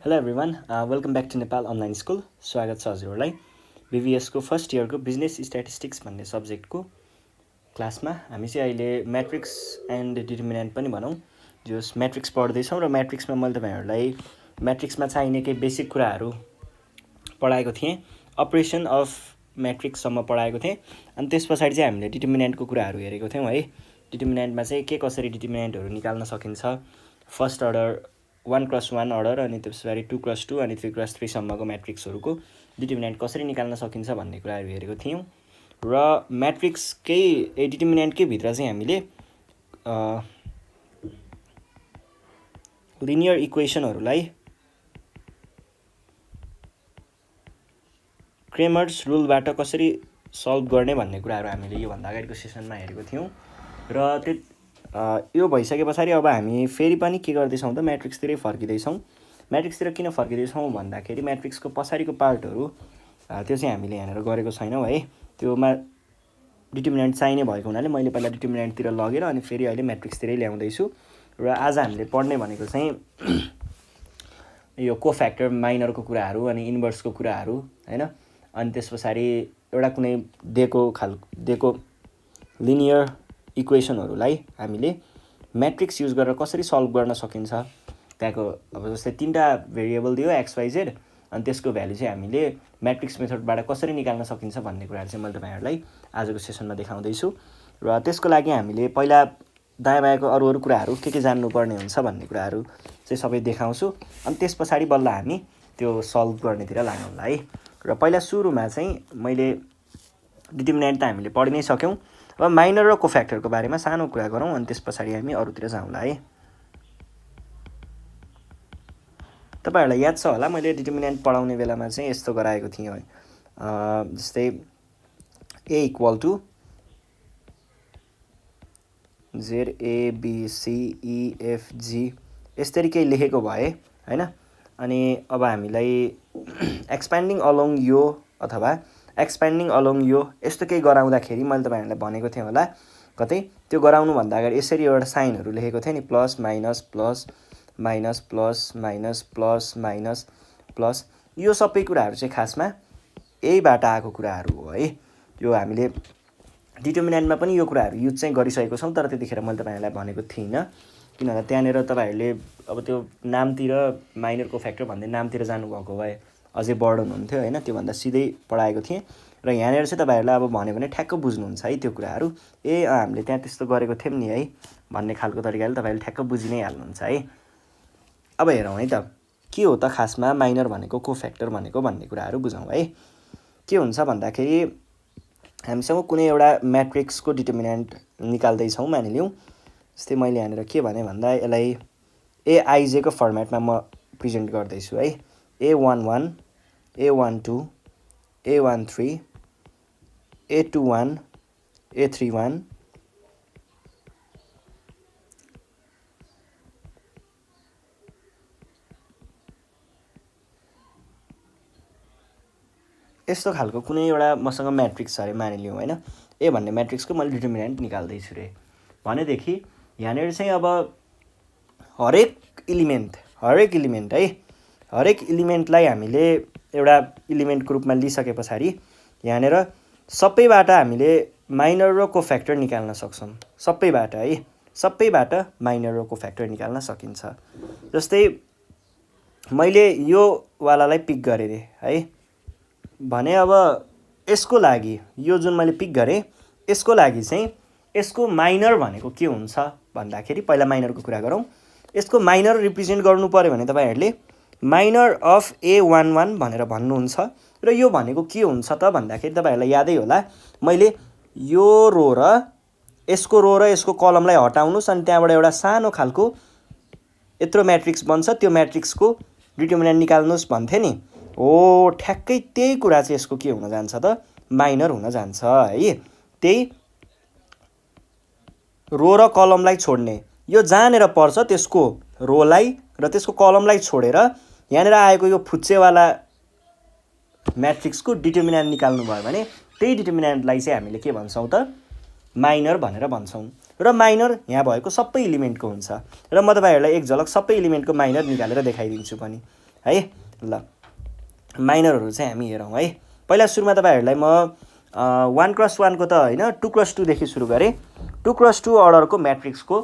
Hello everyone welcome back to Nepal online school. स्वागत छ हजुरहरूलाई बिबिएसको फर्स्ट इयरको बिजनेस स्ट्याटिस्टिक्स भन्ने सब्जेक्टको क्लासमा। हामी चाहिँ अहिले म्याट्रिक्स एन्ड डिटर्मिनेन्ट पनि भनौँ जस म्याट्रिक्स पढ्दैछौँ र म्याट्रिक्समा मैले तपाईँहरूलाई म्याट्रिक्समा चाहिने केही बेसिक कुराहरू पढाएको थिएँ। अपरेसन अफ म्याट्रिक्ससम्म पढाएको थिएँ। अनि त्यस पछाडि चाहिँ हामीले डिटर्मिनेन्टको कुराहरू हेरेको थियौँ है। डिटर्मिनेन्टमा चाहिँ के कसरी डिटर्मिनेन्टहरू निकाल्न सकिन्छ, फर्स्ट अर्डर 1+1 अर्डर अनि त्यस पछाडि 2+2 अनि 3+3 सम्मको म्याट्रिक्सहरूको डिटर्मिनेन्ट कसरी निकाल्न सकिन्छ भन्ने कुराहरू हेरेको थियौँ। र म्याट्रिक्सकै डिटर्मिनेन्टकै भित्र चाहिँ हामीले लिनियर इक्वेसनहरूलाई क्रेमर्स रुलबाट कसरी सल्भ गर्ने भन्ने कुराहरू हामीले योभन्दा अगाडिको सेसनमा हेरेको थियौँ। र यो भइसके पछाडि अब हामी फेरि पनि के गर्दैछौँ त म्याट्रिक्सतिरै फर्किँदैछौँ। म्याट्रिक्सतिर किन फर्किँदैछौँ भन्दाखेरि म्याट्रिक्सको पछाडिको पार्टहरू त्यो चाहिँ हामीले यहाँनिर गरेको छैनौँ है। त्योमा डिटर्मिनेन्ट चाहिने भएको हुनाले मैले पहिला डिटर्मिनेन्टतिर लगेर अनि फेरि अहिले म्याट्रिक्सतिरै ल्याउँदैछु। र आज हामीले पढ्ने भनेको चाहिँ यो कोफ्याक्टर माइनरको कुराहरू अनि इन्भर्सको कुराहरू हैन। अनि त्यस पछाडि एउटा कुनै दिएको लिनियर इक्वेसनहरूलाई हामीले म्याट्रिक्स युज गरेर कसरी सल्भ गर्न सकिन्छ। त्यहाँको अब जस्तै 3टा भेरिएबल दियो XYZ अनि त्यसको भ्यालु चाहिँ हामीले म्याट्रिक्स मेथडबाट कसरी निकाल्न सकिन्छ भन्ने कुराहरू चाहिँ मैले तपाईँहरूलाई आजको सेसनमा देखाउँदैछु। र त्यसको लागि हामीले पहिला दायाँ बायाँको अरू कुराहरू के जान्नुपर्ने हुन्छ भन्ने कुराहरू चाहिँ सबै देखाउँछु। अनि त्यस पछाडि बल्ल हामी त्यो सल्भ गर्नेतिर लाग्यौँला है। र पहिला सुरुमा चाहिँ मैले डिटर्मिनेन्ट त हामीले पढि नै सक्यौँ। अब माइनर र कोफ्याक्टरको बारेमा सानो कुरा गरौँ अनि त्यस पछाडि हामी अरूतिर जाउँला है। तपाईँहरूलाई याद छ होला मैले डिटर्मिनेन्ट पढाउने बेलामा चाहिँ यस्तो गराएको थिएँ है। जस्तै A = ZABCEFG यसरी केही लेखेको भए हैन। अनि अब हामीलाई एक्सप्यान्डिङ अलोङ यो अथवा एक्सप्यान्डिङ अलोङ यो यस्तो केही गराउँदाखेरि मैले तपाईँहरूलाई भनेको थिएँ होला कतै त्यो गराउनुभन्दा अगाडि यसरी एउटा साइनहरू लेखेको थिएँ नि, plus minus plus minus plus minus plus minus plus. यो सबै कुराहरू चाहिँ खासमा यहीबाट आएको कुराहरू हो है। यो हामीले डिटर्मिनेन्टमा पनि यो कुराहरू युज चाहिँ गरिसकेको छौँ, तर त्यतिखेर मैले तपाईँहरूलाई भनेको थिइनँ किनभने त्यहाँनिर तपाईँहरूले अब त्यो नामतिर माइनर कोफ्याक्टर भन्दै नामतिर जानुभएको भए अझै बर्डन हुन्थ्यो हैन। त्योभन्दा सिधै पढाएको थिएँ र यहाँनिर चाहिँ तपाईँहरूलाई अब भन्यो भने ठ्याक्क बुझ्नुहुन्छ है त्यो कुराहरू। हामीले त्यहाँ त्यस्तो गरेको थियौँ नि है भन्ने खालको तरिकाले तपाईँहरूले ठ्याक्क बुझि नै हाल्नुहुन्छ है। अब हेरौँ है त के हो त खासमा माइनर भनेको कोफ्याक्टर भनेको भन्ने कुराहरू बुझौँ है। के हुन्छ भन्दाखेरि हामीसँग कुनै एउटा म्याट्रिक्सको डिटर्मिनेन्ट निकाल्दैछौँ मानिलिउँ। जस्तै मैले यहाँनिर के भने भन्दा यसलाई AIJ को फर्मेटमा म प्रेजेन्ट गर्दैछु है। A11 A12 A13 A21 A31 यस्तो खालको कुनै एउटा मसँग म्याट्रिक्स छ अरे मानिलिउँ हैन। ए भन्ने म्याट्रिक्सको मैले डिटर्मिनेन्ट निकाल्दैछु रे भनेदेखि यहाँनिर चाहिँ अब हरेक इलिमेन्ट है, हरेक इलिमेन्टलाई हामीले एउटा इलिमेन्टको रूपमा लिइसके पछाडि यहाँनिर सबैबाट हामीले माइनर र कोफ्याक्टर निकाल्न सक्छौँ। सबैबाट है, सबैबाट माइनर र कोफ्याक्टर निकाल्न सकिन्छ। जस्तै मैले यो वालालाई पिक गरेँ रे है भने अब यसको लागि यो जुन मैले पिक गरेँ यसको लागि चाहिँ यसको माइनर भनेको के हुन्छ भन्दाखेरि पहिला माइनरको कुरा गरौँ। यसको माइनर रिप्रेजेन्ट गर्नु पर्यो भने तपाईँहरूले माइनर अफ A11 भनेर भन्नुहुन्छ। र यो भनेको के हुन्छ त भन्दाखेरि तपाईँहरूलाई यादै होला मैले यो रो र यसको कलमलाई हटाउनुहोस् अनि त्यहाँबाट एउटा सानो खालको यत्रो म्याट्रिक्स बन्छ, त्यो म्याट्रिक्सको डिटर्मिनेन्ट निकाल्नुहोस् भन्थे नि। ठ्याक्कै त्यही कुरा चाहिँ यसको के हुन जान्छ त माइनर हुन जान्छ है। त्यही रो र कलमलाई छोड्ने यो जहाँनिर पर्छ त्यसको रोलाई र त्यसको कलमलाई छोडेर यहाँनिर आएको यो फुच्चेवाला म्याट्रिक्सको डिटर्मिनेन्ट निकाल्नु भयो भने त्यही डिटर्मिनेन्टलाई चाहिँ हामीले के भन्छौँ त माइनर भनेर भन्छौँ। र माइनर यहाँ भएको सबै इलिमेन्टको हुन्छ। र म तपाईहरुलाई एक झलक सबै इलिमेन्टको माइनर निकालेर देखाइदिन्छु पनि। है। ल माइनरहरू चाहिँ हामी हेरौँ है। पहिला सुरुमा तपाईँहरूलाई म 1x1 को त होइन 2x2 देखि सुरु गरेँ। 2x2 अर्डरको म्याट्रिक्सको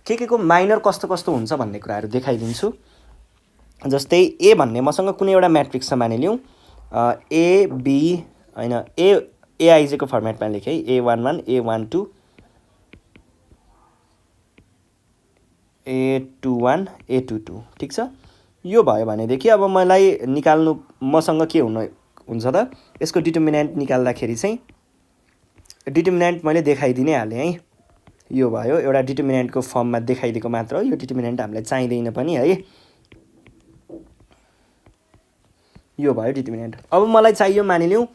के को माइनर कस्तो कस्तो हुन्छ भन्ने कुराहरू देखाइदिन्छु। जस्तै ए भन्ने मसँग कुनै एउटा म्याट्रिक्स छ मानिलिउँ, ए बी होइन एआइजेको फर्मेटमा लेखेँ, A11 A12 A21 A22 ठिक छ। यो भयो भनेदेखि अब मलाई निकाल्नु मसँग के हुन्छ त, यसको डिटर्मिनेन्ट निकाल्दाखेरि चाहिँ डिटर्मिनेन्ट मैले देखाइदिनै हालेँ है। यो भयो एउटा डिटर्मिनेन्टको फर्ममा देखाइदिएको मात्र हो, यो डिटर्मिनेन्ट हामीलाई चाहिँदैन पनि है। यो भयो डिटर्मिनेन्ट। अब मलाई चाहियो मानिलिउँ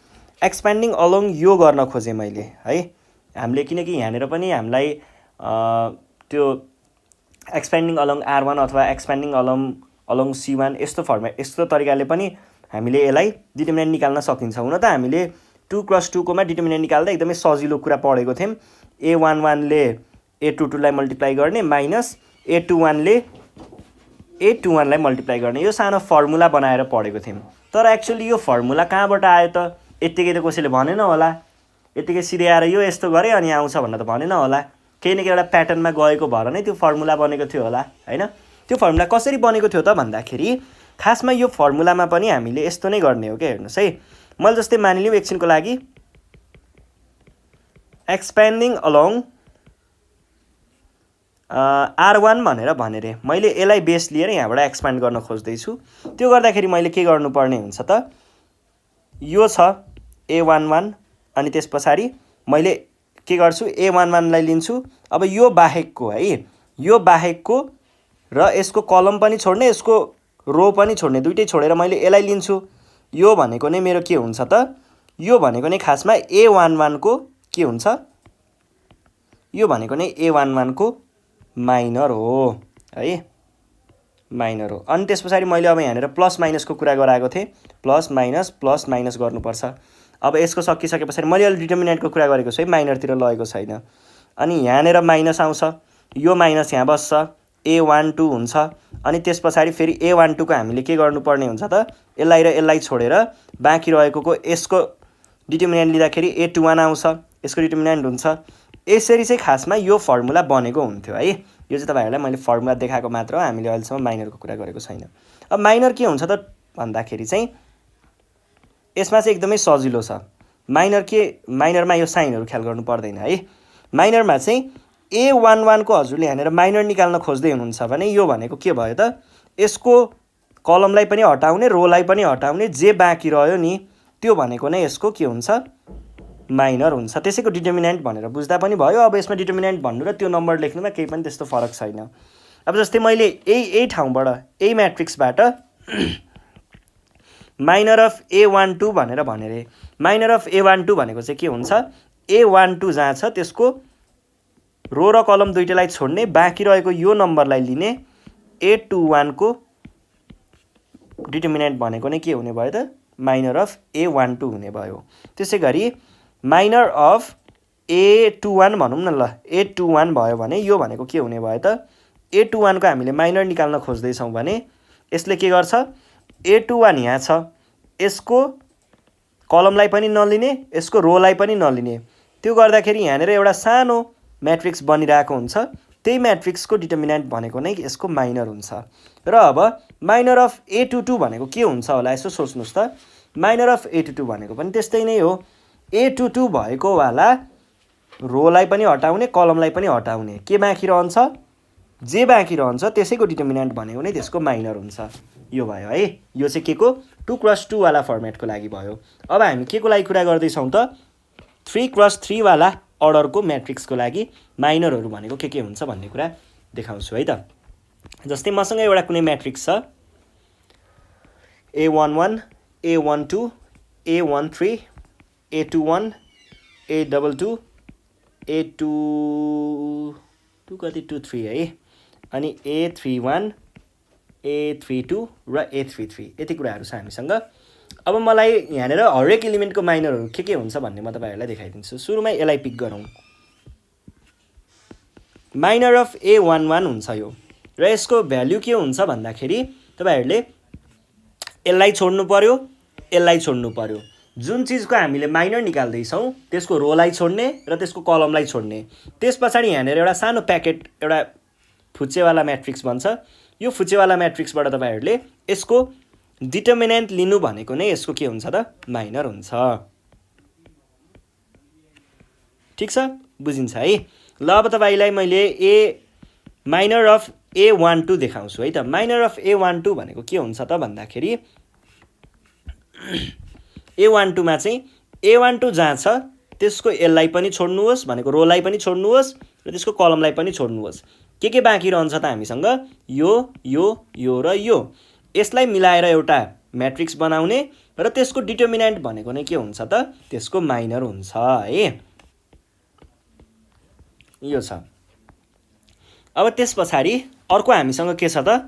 एक्सपेन्डिङ अलोङ यो गर्न खोजेँ मैले है। हामीले किनकि यहाँनिर पनि हामीलाई त्यो एक्सपेन्डिङ अलोङ R1 अथवा एक्सपेन्डिङ अलोङ C1 यस्तो तरिकाले पनि हामीले यसलाई डिटर्मिनेन्ट निकाल्न सकिन्छ। हुन त हामीले 2x2 कोमा डिटर्मिनेन्ट निकाल्दा एकदमै सजिलो कुरा पढेको थियौँ। A11 ले A22 लाई मल्टिप्लाई गर्ने माइनस A21 ले A21 लाई मल्टिप्लाई गर्ने, यो सानो फर्मुला बनाएर पढेको थियौँ। तर एक्चुअली यो फर्मुला कहाँबाट आयो त? यत्तिकै त कसैले भनेन होला, यत्तिकै सिधै आएर यो यस्तो गरे अनि आउँछ भनेर त भनेन होला। केही न केही एउटा प्याटर्नमा गएको भएर नै त्यो फर्मुला बनेको थियो होला होइन। त्यो फर्मुला कसरी बनेको थियो त भन्दाखेरि खासमा यो फर्मुलामा पनि हामीले यस्तो नै गर्ने हो क्या। हेर्नुहोस् है, मैले जस्तै मानिलिउँ एकछिनको लागि एक्सपेन्डिङ अलोङ R1 भनेर मैले यसलाई बेस लिएर यहाँबाट एक्सपान्ड गर्न खोज्दैछु। त्यो गर्दाखेरि मैले के गर्नुपर्ने हुन्छ त, यो छ A11 अनि त्यस पछाडि मैले के गर्छु A11 लाई लिन्छु। अब यो बाहेकको है, यो बाहेकको र यसको कलम पनि छोड्ने यसको रो पनि छोड्ने, दुइटै छोडेर मैले यसलाई लिन्छु। यो भनेको नै मेरो के हुन्छ त, यो भनेको नै खासमा A11 को के हुन्छ, यो भनेको नै A11 को माइनर हो है, माइनर हो। अनि त्यस पछाडि मैले अब यहाँनिर प्लस माइनसको कुरा गराएको थिएँ, प्लस माइनस गर्नुपर्छ। अब यसको सकिसके पछाडि मैले अहिले डिटर्मिनेन्टको कुरा गरेको छु है, माइनरतिर लगेको छैन। अनि यहाँनिर माइनस आउँछ, यो माइनस यहाँ बस्छ, A12 हुन्छ। अनि त्यस पछाडि फेरि A12 को हामीले के गर्नुपर्ने हुन्छ त, यसलाई र यसलाई छोडेर बाँकी रहेको यसको डिटर्मिनेन्ट लिँदाखेरि A21 आउँछ, यसको डिटर्मिनेन्ट हुन्छ। यसरी चाहिँ खासमा यो फर्मुला बनेको हुन्थ्यो है। यो चाहिँ तपाईँहरूलाई मैले फर्मुला देखाएको मात्र हो, हामीले अहिलेसम्म माइनरको कुरा गरेको छैन। अब माइनर के हुन्छ त भन्दाखेरि चाहिँ यसमा चाहिँ एकदमै सजिलो छ। माइनरमा यो साइनहरू ख्याल गर्नु पर्दैन है। माइनरमा चाहिँ A11 को हजुरले यहाँनिर माइनर निकाल्न खोज्दै हुनुहुन्छ भने यो भनेको के भयो त, यसको कलमलाई पनि हटाउने रोलाई पनि हटाउने, जे बाँकी रह्यो नि त्यो भनेको नै यसको के हुन्छ, माइनर हुन्छ। त्यसैको डिटर्मिनेन्ट भनेर बुझ्दा पनि भयो। अब यसमा डिटर्मिनेन्ट भन्नु र त्यो नम्बर लेख्नुमा केही पनि त्यस्तो फरक छैन। अब जस्तै मैले यही ठाउँबाट यही म्याट्रिक्सबाट माइनर अफ A12 भनेर भनेँ। माइनर अफ A12 भनेको चाहिँ के हुन्छ, A12 जहाँ छ त्यसको रो र कलम दुइटैलाई छोड्ने, बाँकी रहेको यो नम्बरलाई लिने, A21 को डिटर्मिनेन्ट भनेको नै के हुने भयो त, माइनर अफ A12 हुने भयो। त्यसै गरी माइनर अफ A21 भनौँ न, ल A21 भयो भने यो भनेको के हुने भयो त, A21 को हामीले माइनर निकाल्न खोज्दैछौँ भने यसले के गर्छ, A21 यहाँ छ, यसको कलमलाई पनि नलिने, यसको रोलाई पनि नलिने। त्यो गर्दाखेरि यहाँनिर एउटा सानो म्याट्रिक्स बनिरहेको हुन्छ। त्यही म्याट्रिक्सको डिटर्मिनेन्ट भनेको नै यसको माइनर हुन्छ। र अब माइनर अफ A22 भनेको के हुन्छ होला, यसो सोच्नुहोस् त। माइनर अफ A22 भनेको पनि त्यस्तै नै हो। A22 भएको वाला रोलाई पनि हटाउने, कलमलाई पनि हटाउने, के बाँकी रहन्छ, जे बाँकी रहन्छ त्यसैको डिटर्मिनेन्ट भनेको नै त्यसको माइनर हुन्छ। यो भयो है। यो चाहिँ के को 2x2 वाला फर्मेटको लागि भयो। अब हामी के को लागि कुरा गर्दैछौँ त, 3x3 वाला अर्डरको म्याट्रिक्सको लागि माइनरहरू भनेको के हुन्छ भन्ने कुरा देखाउँछु है त। जस्तै मसँग एउटा कुनै म्याट्रिक्स छ, A11 A12 A13 A21 A22 A22 कति 23 है, अनि A31 A32 र A33 यति कुराहरू छ हामीसँग। अब मलाई यहाँनिर हरेक एलिमेन्टको माइनरहरू के हुन्छ भन्ने म तपाईँहरूलाई देखाइदिन्छु। सुरुमा यसलाई पिक गरौँ। माइनर अफ A11 हुन्छ यो, र यसको भ्याल्यु के हुन्छ भन्दाखेरि तपाईँहरूले यसलाई छोड्नु पर्यो, यसलाई छोड्नु पर्यो। जुन चिजको हामीले माइनर निकाल्दैछौँ त्यसको रोलाई छोड्ने र त्यसको कलमलाई छोड्ने। त्यस पछाडि यहाँनिर एउटा सानो प्याकेट, एउटा फुच्चेवाला म्याट्रिक्स भन्छ। यो फुच्चेवाला म्याट्रिक्सबाट तपाईँहरूले यसको डिटर्मिनेन्ट लिनु भनेको नै यसको के हुन्छ त, माइनर हुन्छ। ठिक छ, बुझिन्छ है। ल अब तपाईँलाई मैले माइनर अफ A12 देखाउँछु है त। माइनर अफ A12 भनेको के हुन्छ त भन्दाखेरि A12 मा चाहिँ A12 जहाँ छ त्यसको यसलाई पनि छोड्नुहोस् भनेको रोलाई पनि छोड्नुहोस् र त्यसको कलमलाई पनि छोड्नुहोस्। के बाँकी रहन्छ त हामीसँग, यो र यो। यसलाई मिलाएर एउटा म्याट्रिक्स बनाउने र त्यसको डिटर्मिनेन्ट भनेको नै के हुन्छ त, त्यसको माइनर हुन्छ है। यो छ। अब त्यस पछाडि अर्को हामीसँग के छ त,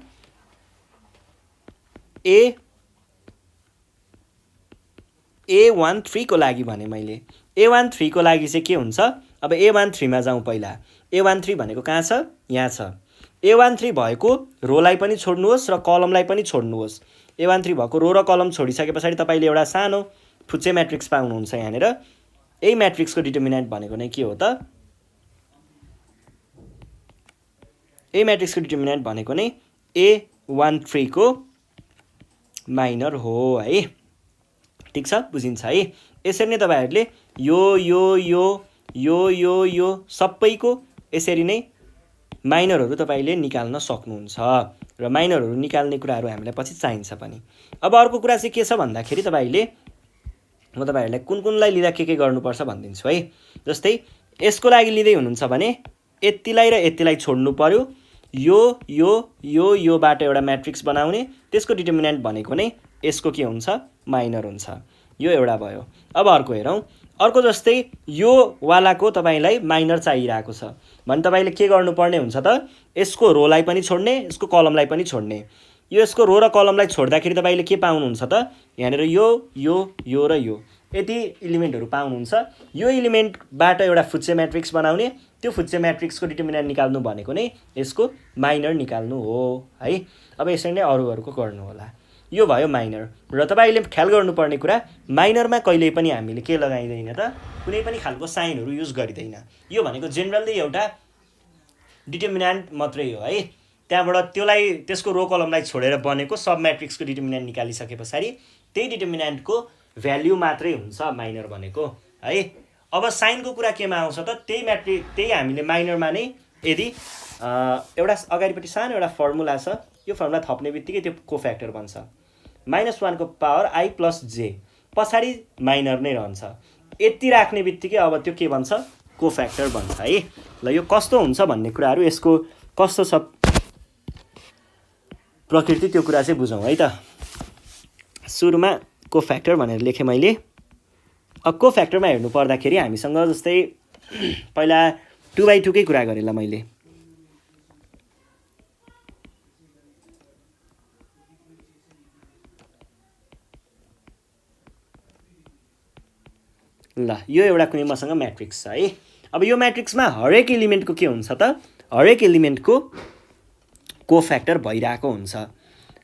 A13 को लागि भने मैले A13 को लागि चाहिँ के हुन्छ। अब A13 मा जाउँ पहिला। A13 भनेको कहाँ छ, यहाँ छ। A13 भएको रोलाई पनि छोड्नुहोस् र कलमलाई पनि छोड्नुहोस्। A13 भएको रो र कलम छोडिसके पछाडि तपाईँले एउटा सानो फुच्चे म्याट्रिक्स पाउनुहुन्छ यहाँनिर। यही म्याट्रिक्सको डिटर्मिनेन्ट भनेको नै के हो त, यही म्याट्रिक्सको डिटर्मिनेन्ट भनेको नै A13 को माइनर हो है। ठिक छ, बुझिन्छ है। यसरी नै तपाईँहरूले यो सबैको यसरी नै माइनरहरू तपाईँले निकाल्न सक्नुहुन्छ र माइनरहरू निकाल्ने कुराहरू हामीलाई पछि चाहिन्छ पनि। अब अर्को कुरा चाहिँ के छ भन्दाखेरि म तपाईँहरूलाई कुनलाई लिँदा के गर्नुपर्छ भनिदिन्छु है। जस्तै यसको लागि लिँदै हुनुहुन्छ भने यतिलाई र यतिलाई छोड्नु पर्यो। योबाट एउटा म्याट्रिक्स बनाउने, त्यसको डिटर्मिनेन्ट भनेको नै यसको के हुन्छ, माइनर हुन्छ। यो एउटा भयो। अब अर्को हेरौँ। अर्को जस्तै यो वालाको तपाईँलाई माइनर चाहिरहेको छ भने तपाईँले के गर्नुपर्ने हुन्छ त, यसको रोलाई पनि छोड्ने, यसको कलमलाई पनि छोड्ने। यसको रो र कलमलाई छोड्दाखेरि तपाईँले के पाउनुहुन्छ त, यहाँनिर यो र यो यति इलिमेन्टहरू पाउनुहुन्छ। यो इलिमेन्टबाट एउटा फुच्चे म्याट्रिक्स बनाउने, त्यो फुच्चे म्याट्रिक्सको डिटर्मिनेन्ट निकाल्नु भनेको नै यसको माइनर निकाल्नु हो है। अब यसरी नै अरूहरूको गर्नु होला। यो भयो माइनर। र तपाईँले ख्याल गर्नुपर्ने कुरा, माइनरमा कहिल्यै पनि हामीले के लगाइँदैन त, कुनै पनि खालको साइनहरू युज गरिँदैन। यो भनेको जेनरली एउटा डिटर्मिनेन्ट मात्रै हो है। त्यहाँबाट त्यसको रो कलमलाई छोडेर बनेको सब म्याट्रिक्सको डिटर्मिनेन्ट निकालिसके पछाडि त्यही डिटर्मिनेन्टको भ्याल्यु मात्रै हुन्छ माइनर भनेको है। अब साइनको कुरा केमा आउँछ त, त्यही हामीले माइनरमा नै यदि एउटा अगाडिपट्टि सानो एउटा फर्मुला छ, यो फर्मुला थप्ने बित्तिकै त्यो कोफ्याक्टर बन्छ। -1 को पावर I + j, पछाडि माइनर नै रहन्छ। यति राख्ने बित्तिकै अब त्यो के बन्छ, कोफ्याक्टर बन्छ है। ल यो कस्तो हुन्छ भन्ने कुराहरू, यसको कस्तो छ प्रकृति, त्यो कुरा चाहिँ बुझौँ है त। सुरुमा कोफ्याक्टर भनेर लेखेँ मैले। अब कोफ्याक्टरमा हेर्नु पर्दाखेरि हामीसँग जस्तै पहिला 2/2 कै कुरा गरेँ ल मैले। ल यो एउटा कुनै मसँग म्याट्रिक्स छ है। अब यो म्याट्रिक्समा हरेक एलिमेन्टको के हुन्छ त, हरेक एलिमेन्टको कोफ्याक्टर भइरहेको हुन्छ।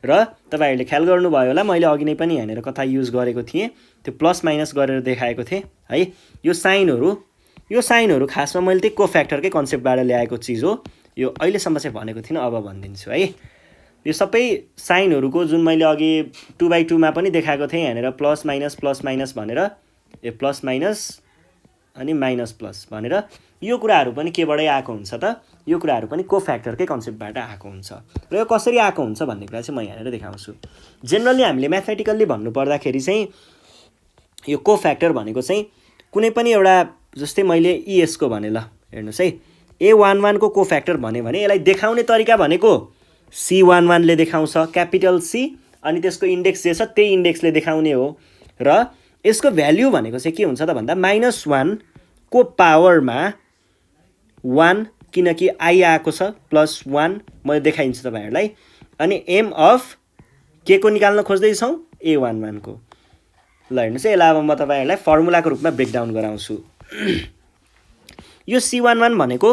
र तपाईँहरूले ख्याल गर्नुभयो होला, मैले अघि नै पनि यहाँनिर कथा युज गरेको थिएँ, त्यो प्लस माइनस गरेर देखाएको थिएँ है। यो साइनहरू खासमा मैले त्यही कोफ्याक्टरकै कन्सेप्टबाट ल्याएको चिज हो। यो अहिलेसम्म चाहिँ भनेको थिइनँ, अब भनिदिन्छु है। यो सबै साइनहरूको जुन मैले अघि 2/2 मा पनि देखाएको थिएँ यहाँनिर, प्लस माइनस भनेर, प्लस माइनस अनि माइनस प्लस भनेर, यो कुराहरू पनि केबाटै आएको हुन्छ त, यो कुराहरू पनि कोफ्याक्टरकै कन्सेप्टबाट आएको हुन्छ। र यो कसरी आएको हुन्छ भन्ने कुरा चाहिँ म यहाँनिर देखाउँछु। जेनरली हामीले म्याथमेटिकल्ली भन्नुपर्दाखेरि चाहिँ यो कोफ्याक्टर भनेको चाहिँ कुनै पनि एउटा, जस्तै मैले ES को भने ल हेर्नुहोस् है, A11 को कोफ्याक्टर भने यसलाई देखाउने तरिका भनेको C11 ले देखाउँछ, क्यापिटल C, अनि त्यसको इन्डेक्स जे छ त्यही इन्डेक्सले देखाउने हो। र यसको भ्याल्यु भनेको चाहिँ के हुन्छ त भन्दा -1 को पावरमा 1, किनकि I आएको छ, +1 म देखाइदिन्छु तपाईँहरूलाई। अनि M अफ के को निकाल्न खोज्दैछौँ, A11 को। ल हेर्नुहोस् है, यसलाई अब म तपाईँहरूलाई फर्मुलाको रूपमा ब्रेकडाउन गराउँछु। यो C11 भनेको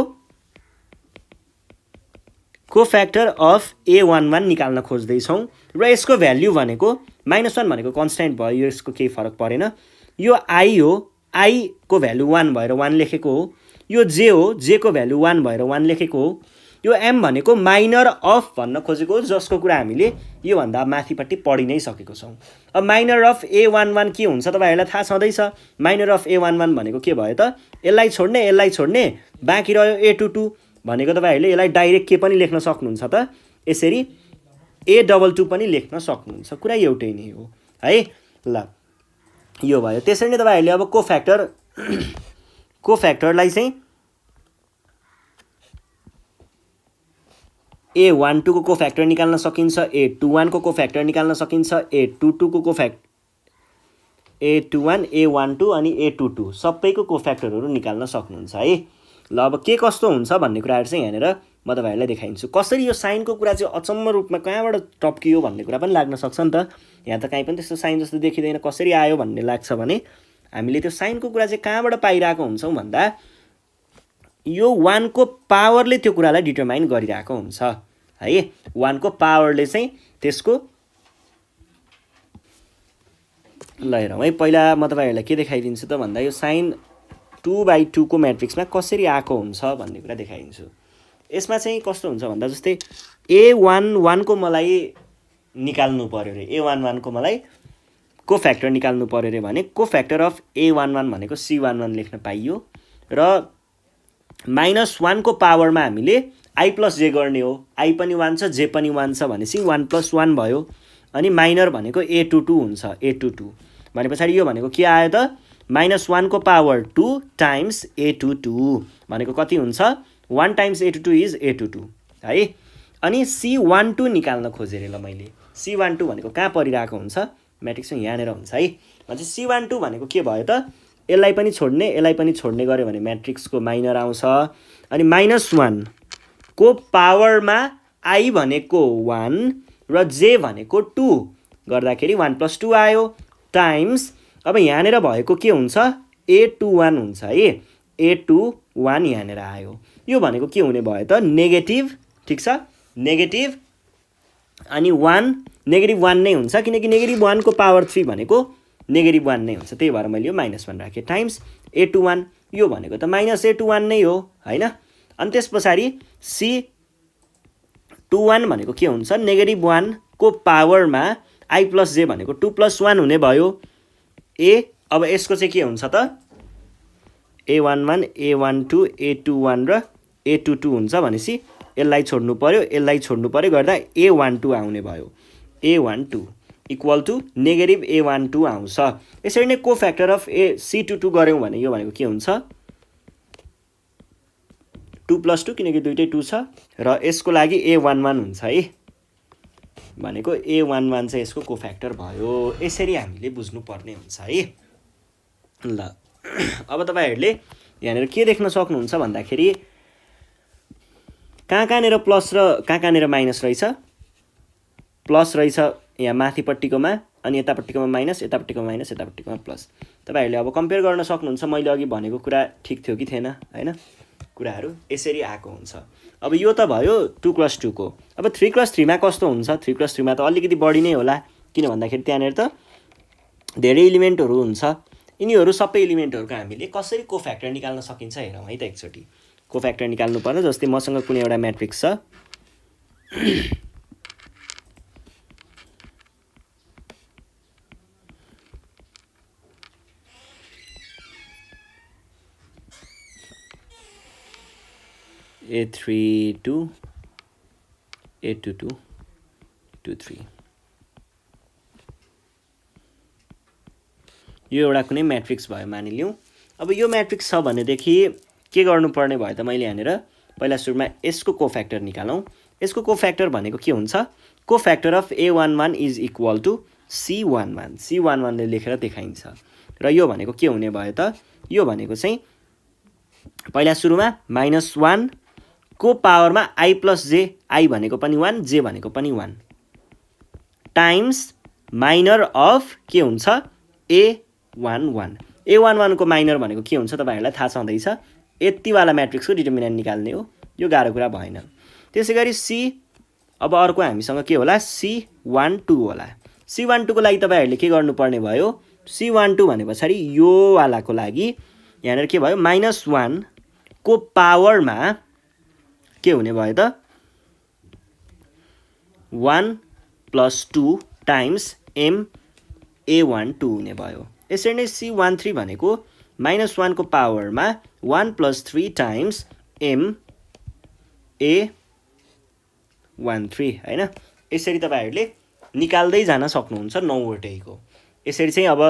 कोफ्याक्टर अफ A11 निकाल्न खोज्दैछौँ र यसको भ्याल्यु भनेको -1 भनेको कन्स्ट्यान्ट भयो, यसको केही फरक परेन। यो आई हो, आई को भ्यालु 1 भएर 1 लेखेको हो। यो जे हो, जे को भ्यालु 1 भएर 1 लेखेको हो। यो एम भनेको माइनर अफ भन्न खोजेको हो, जसको कुरा हामीले योभन्दा माथिपट्टि पढि नै सकेको छौँ। अब माइनर अफ A11 के हुन्छ तपाईँहरूलाई थाहा छँदैछ। माइनर अफ A11 भनेको के भयो त, यसलाई छोड्ने बाँकी रह्यो A22 भनेको तपाईँहरूले यसलाई डाइरेक्ट के पनि लेख्न सक्नुहुन्छ त, यसरी A22 पनि लेख्न सक्नुहुन्छ, कुरा एउटै नै हो है। ल यो भयो। त्यसरी नै तपाईँहरूले अब कोफ्याक्टरलाई चाहिँ A12 को कोफ्याक्टर निकाल्न सकिन्छ, A21 को कोफ्याक्टर निकाल्न सकिन्छ, A22 को A21, A12 अनि A22 सबैको कोफ्याक्टरहरू निकाल्न सक्नुहुन्छ है। ल अब के कस्तो हुन्छ भन्ने कुराहरू चाहिँ यहाँनिर म तपाईँहरूलाई देखाइदिन्छु। कसरी यो साइनको कुरा चाहिँ अचम्म रूपमा कहाँबाट टप्कियो भन्ने कुरा पनि लाग्न सक्छ नि त। यहाँ त काहीँ पनि त्यस्तो साइन जस्तो देखिँदैन, कसरी आयो भन्ने लाग्छ भने हामीले त्यो साइनको कुरा चाहिँ कहाँबाट पाइरहेको हुन्छौँ भन्दा यो 1 को पावरले त्यो कुरालाई डिटरमाइन गरिरहेको हुन्छ है। 1 को पावरले चाहिँ त्यसको ल हेरौँ है। पहिला म तपाईँहरूलाई के देखाइदिन्छु त भन्दा यो साइन 2/2 को म्याट्रिक्समा कसरी आएको हुन्छ भन्ने कुरा देखाइदिन्छु। यसमा चाहिँ कस्तो हुन्छ भन्दा जस्तै A11 को मलाई निकाल्नु पर्यो रे, A11 को मलाई कोफ्याक्टर निकाल्नु पर्यो रे भने कोफ्याक्टर अफ A11 भनेको C11 लेख्न पाइयो र -1 को पावरमा हामीले आई प्लस जे गर्ने हो। आई पनि 1 छ, जे पनि 1 छ भनेपछि 1 + 1 भयो। अनि माइनर भनेको A22 हुन्छ, A22 भने पछाडि यो भनेको के आयो त, -1 को पावर 2 टाइम्स A22 भनेको कति हुन्छ, 1 टाइम्स A22 इज A22 है। अनि C12 निकाल्न खोजेँ ल मैले। C12 भनेको कहाँ परिरहेको हुन्छ, म्याट्रिक्समा यहाँनिर हुन्छ है। भनेपछि C12 भनेको के भयो त, यसलाई पनि छोड्ने गऱ्यो भने म्याट्रिक्सको माइनर आउँछ। अनि -1 को पावरमा आई भनेको 1 र जे भनेको 2 गर्दाखेरि 1 + 2 आयो टाइम्स अब यहाँनिर भएको के हुन्छ, A21 हुन्छ है। A21 यहाँनिर आयो। यो भनेको के हुने भयो त, नेगेटिभ, ठिक छ, नेगेटिभ अनि 1 -1 नै हुन्छ, किनकि -1 को पावर 3 भनेको -1 नै हुन्छ, त्यही भएर मैले यो -1 राखेँ टाइम्स A21। यो भनेको त -A21 नै हो होइन। अनि त्यस पछाडि C21 भनेको के हुन्छ, -1 को पावरमा आई प्लस जे भनेको 2 + 1 हुने भयो। अब यसको चाहिँ के हुन्छ त, A11, A12, A21 र A22 हुन्छ भनेपछि यसलाई छोड्नु पर्यो गर्दा A12 आउने भयो। A12 इक्वल टु -A12 आउँछ। यसरी नै कोफ्याक्टर अफ C22 गऱ्यौँ भने यो भनेको के हुन्छ, 2 + 2 किनकि दुइटै 2 छ र यसको लागि A11 हुन्छ है। भनेको A11 चाहिँ यसको कोफ्याक्टर भयो। यसरी हामीले बुझ्नुपर्ने हुन्छ है। ल अब तपाईँहरूले यहाँनिर के देख्न सक्नुहुन्छ भन्दाखेरि कहाँनिर प्लस र कहाँनिर माइनस रहेछ, प्लस रहेछ यहाँ माथिपट्टिकोमा, अनि यतापट्टिकोमा माइनस, यतापट्टिकोमा माइनस, यतापट्टिकोमा प्लस। तपाईँहरूले अब कम्पेयर गर्न सक्नुहुन्छ मैले अघि भनेको कुरा ठिक थियो कि थिएन होइन। कुराहरू यसरी आएको हुन्छ। अब यो त भयो 2 + 2 को। अब 3 + 3 मा कस्तो हुन्छ, 3 + 3 मा त अलिकति बढी नै होला, किन भन्दाखेरि त्यहाँनिर त धेरै इलिमेन्टहरू हुन्छ। यिनीहरू सबै इलिमेन्टहरूको हामीले कसरी कोफ्याक्टर निकाल्न सकिन्छ हेरौँ है त एकचोटि। कोफ्याक्टर निकाल्नु पर्दा जस्तै मसँग कुनै एउटा म्याट्रिक्स छ, A32, A22, 23 यो एउटा कुनै म्याट्रिक्स भयो मानिलिउँ। अब यो म्याट्रिक्स छ भनेदेखि के गर्नुपर्ने भयो त, मैले यहाँनिर पहिला सुरुमा यसको कोफ्याक्टर निकालौँ। यसको कोफ्याक्टर भनेको के हुन्छ, cofactor of A11 is equal to C11, C11 ले लेखेर देखाइन्छ। र यो भनेको के हुने भयो त, यो भनेको चाहिँ पहिला सुरुमा -1 को पावरमा आई प्लस जे, आई भनेको पनि 1, जे भनेको पनि 1 टाइम्स माइनर अफ के हुन्छ A11। A11 को माइनर भनेको के हुन्छ तपाईँहरूलाई थाहा छँदैछ, यतिवाला म्याट्रिक्सको डिटर्मिनेन्ट निकाल्ने हो। यो गाह्रो कुरा भएन। त्यसैगरी सी अब अर्को हामीसँग के होला C12 होला। C12 को लागि तपाईहरुले के गर्नुपर्ने भयो C12 भने पछाडी यो वालाको लागि यहाँनेर के भयो -1 को पावरमा के हुने भयो त 1 + 2 टाइम्स MA12 हुने भयो। यसरी नै C13 भनेको -1 को पावरमा 1 + 3 टाइम्स MA13 हैन। यसरी तपाईहरुले निकाल्दै जान सक्नुहुन्छ 9 वटैको। यसरी चाहिँ अब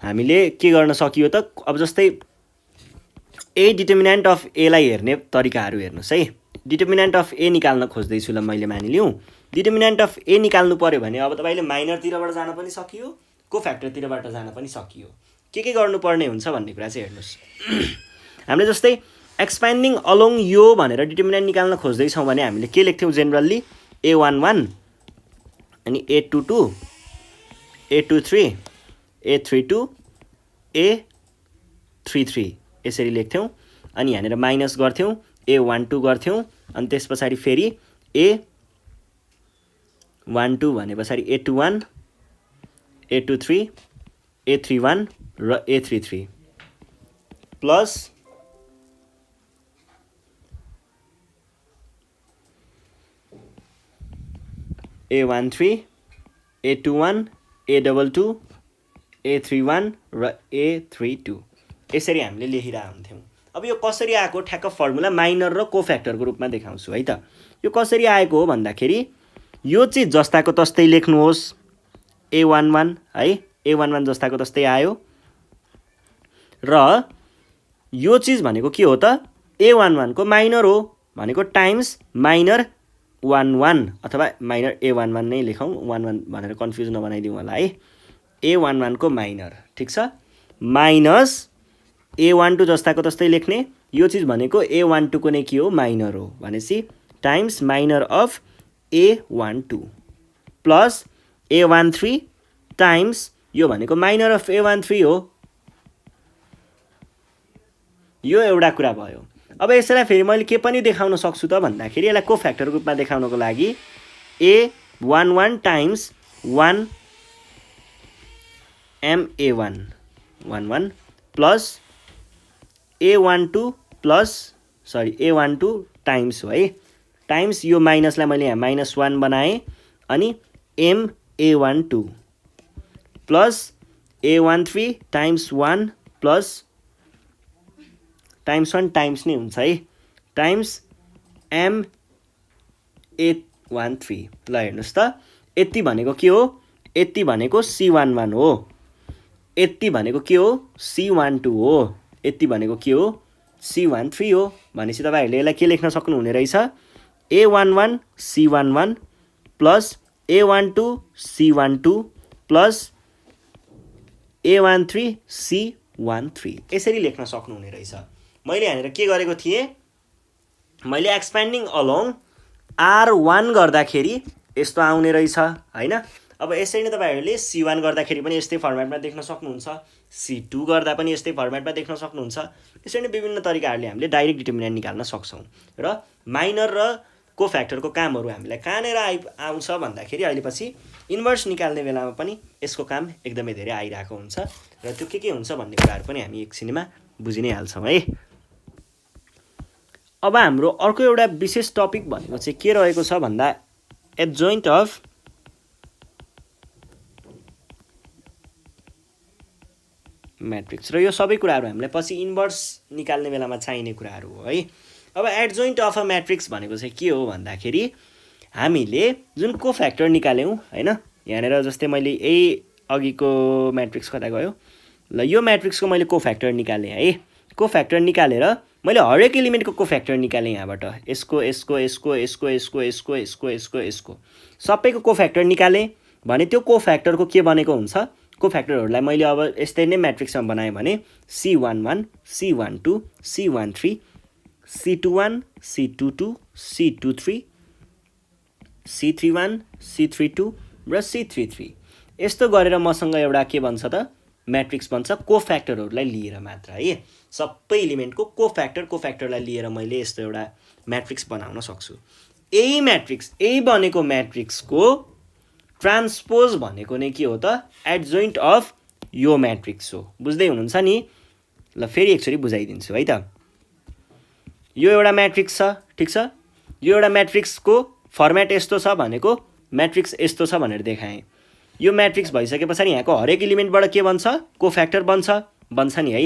हामीले के गर्न सकियो त अब जस्तै A डिटर्मिनेन्ट अफ A लाई हेर्ने तरिकाहरु हेर्नुस् है। डिटर्मिनेन्ट अफ A निकाल्न खोज्दै छु ल मैले मानिलिउँ। डिटर्मिनेन्ट अफ A निकाल्नु पर्यो भने अब तपाईले माइनर तिरबाट जान पनि सकियो, कोफ्याक्टर तिरबाट जान पनि सकियो। के गर्नुपर्ने हुन्छ भन्ने कुरा चाहिँ हेर्नुस्। हामीले जस्तै एक्सपेन्डिङ अलोङ यो भनेर डिटर्मिनेन्ट निकाल्न खोज्दै छौं भने हामीले के लेख्थ्यौं जनरली A11 अनि A22 A23 A32 A33 यसरी लेख्थ्यौं अनि यहाँनेर माइनस गर्थ्यौं A12 गर्थ्यौं अनि त्यसपछि फेरि A12 भने पछाडी A21 A23 A31 र A33 plus A13 A21 A22 A31 र A32 यसरी हामीले लेखिरहेका हुन्थ्यौं। अब यो कसरी आएको ठ्याक्क फर्मुला माइनर र कोफ्याक्टरको रूपमा देखाउँछु है त। यो कसरी आएको हो भन्दाखेरि यो चाहिँ जस्ताको तस्तै लेख्नुहोस् A11 है A11 जस्ताको तस्तै आयो र यो चीज भनेको के हो त A11 को माइनर हो भनेको टाइम्स माइनर 11 अथवा माइनर A11 नै लेखौं 11 भनेर कन्फ्युज नबनाइदिउँ होला है। A11 को माइनर ठीक छ माइनस A12 जस्ताको तस्तै लेख्ने यो चीज भनेको A12 को नै के हो माइनर हो भनेसी times minor of A12 plus A13 times यो भनेको माइनर अफ A13 हो। यो एउटा कुरा भयो। अब यसलाई फेरि मैले के पनि देखाउन सक्छु त भन्दाखेरि यसलाई कोफ्याक्टर रूपमा देखाउनको लागि A11 times 1 MA1 11 plus A12 plus sorry A12 times हो है टाइम्स यो माइनसलाई मैले यहाँ -1 बनाएँ अनि MA12 plus A13 times 1 plus times 1 times नै हुन्छ है टाइम्स MA13 ल हेर्नुस् त यति भनेको के हो यति भनेको C11 हो यति भनेको के हो C12 हो यति भनेको के हो C13 हो भनेपछि तपाईहरुले यसलाई के लेख्न सक्नुहुने रहेछ A11 C11 plus A12 C12 plus A13 C13 यसरी लेख्न सक्नुहुने रहेछ। मैले यहाँनेर के गरेको थिएँ मैले एक्सपेन्डिङ अलोङ R1 गर्दाखेरि यस्तो आउने रहेछ हैन। अब यसरी नै तपाईहरुले C1 गर्दाखेरि पनि यस्तै फर्मेटमा देख्न सक्नुहुन्छ C2 गर्दा पनि यस्तै फर्मेटमा देख्न सक्नुहुन्छ। यसरी नै विभिन्न तरिकाहरुले हामीले डाइरेक्ट डिटर्मिनेन्ट निकाल्न सक्छौं र माइनर र कोफ्याक्टरको कामहरु हामीलाई कहाँनेर आउँछ भन्दाखेरि अहिले पछि इन्भर्स निकाल्ने बेलामा पनि यसको काम एकदमै धेरै आइराको हुन्छ र त्यो के हुन्छ भन्ने कुराहरु पनि हामी एकछिनमा बुझि नै हाल्छौं है। अब हाम्रो अर्को एउटा विशेष टपिक भनेको चाहिँ के रहेको छ भन्दा एडजोइन्ट अफ म्याट्रिक्स र यो सबै कुराहरु हामीलाई पछि इन्भर्स निकाल्ने बेलामा चाहिने कुराहरु हो है। अब एडजोइन्ट अफ अ म्याट्रिक्स भनेको चाहिँ के हो भन्दाखेरि हामीले जुन कोफ्याक्टर निकाल्यौं हैन यहाँनेर जस्तै मैले यही अघिको म्याट्रिक्स कता गयो ल यो म्याट्रिक्सको मैले कोफ्याक्टर निकाले है कोफ्याक्टर निकालेर मैले हरेक एलिमेन्टको कोफ्याक्टर निकाले यहाँबाट यसको यसको यसको यसको यसको यसको यसको यसको यसको सबैको कोफ्याक्टर निकाले भने त्यो कोफ्याक्टरको के बनेको हुन्छ कोफ्याक्टरहरुलाई मैले अब यस्तै नै म्याट्रिक्समा बनाए भने C11 C12 C13 C21 C22 C23 C31 C32 र C33 यस्तो गरेर मसँग एउटा के बन्छ त म्याट्रिक्स बन्छ कोफ्याक्टरहरुलाई लिएर मात्र है सबै एलिमेन्टको कोफ्याक्टरलाई लिएर मैले यस्तो एउटा म्याट्रिक्स बनाउन सक्छु। यही म्याट्रिक्स यही बनेको म्याट्रिक्सको ट्रान्सपोज भनेको नै के हो त एडजोइन्ट अफ यो म्याट्रिक्स हो बुझ्दै हुनुहुन्छ नि ल फेरि एकचोटि बुझाइदिन्छु है त यो एउटा म्याट्रिक्स छ ठीक छ यो एउटा म्याट्रिक्सको फर्मेट यस्तो छ भनेको म्याट्रिक्स यस्तो छ भनेर देखाएँ यो म्याट्रिक्स भइसके पछाडि यहाँको हरेक इलिमेन्टबाट के बन्छ कोफ्याक्टर बन्छ नि है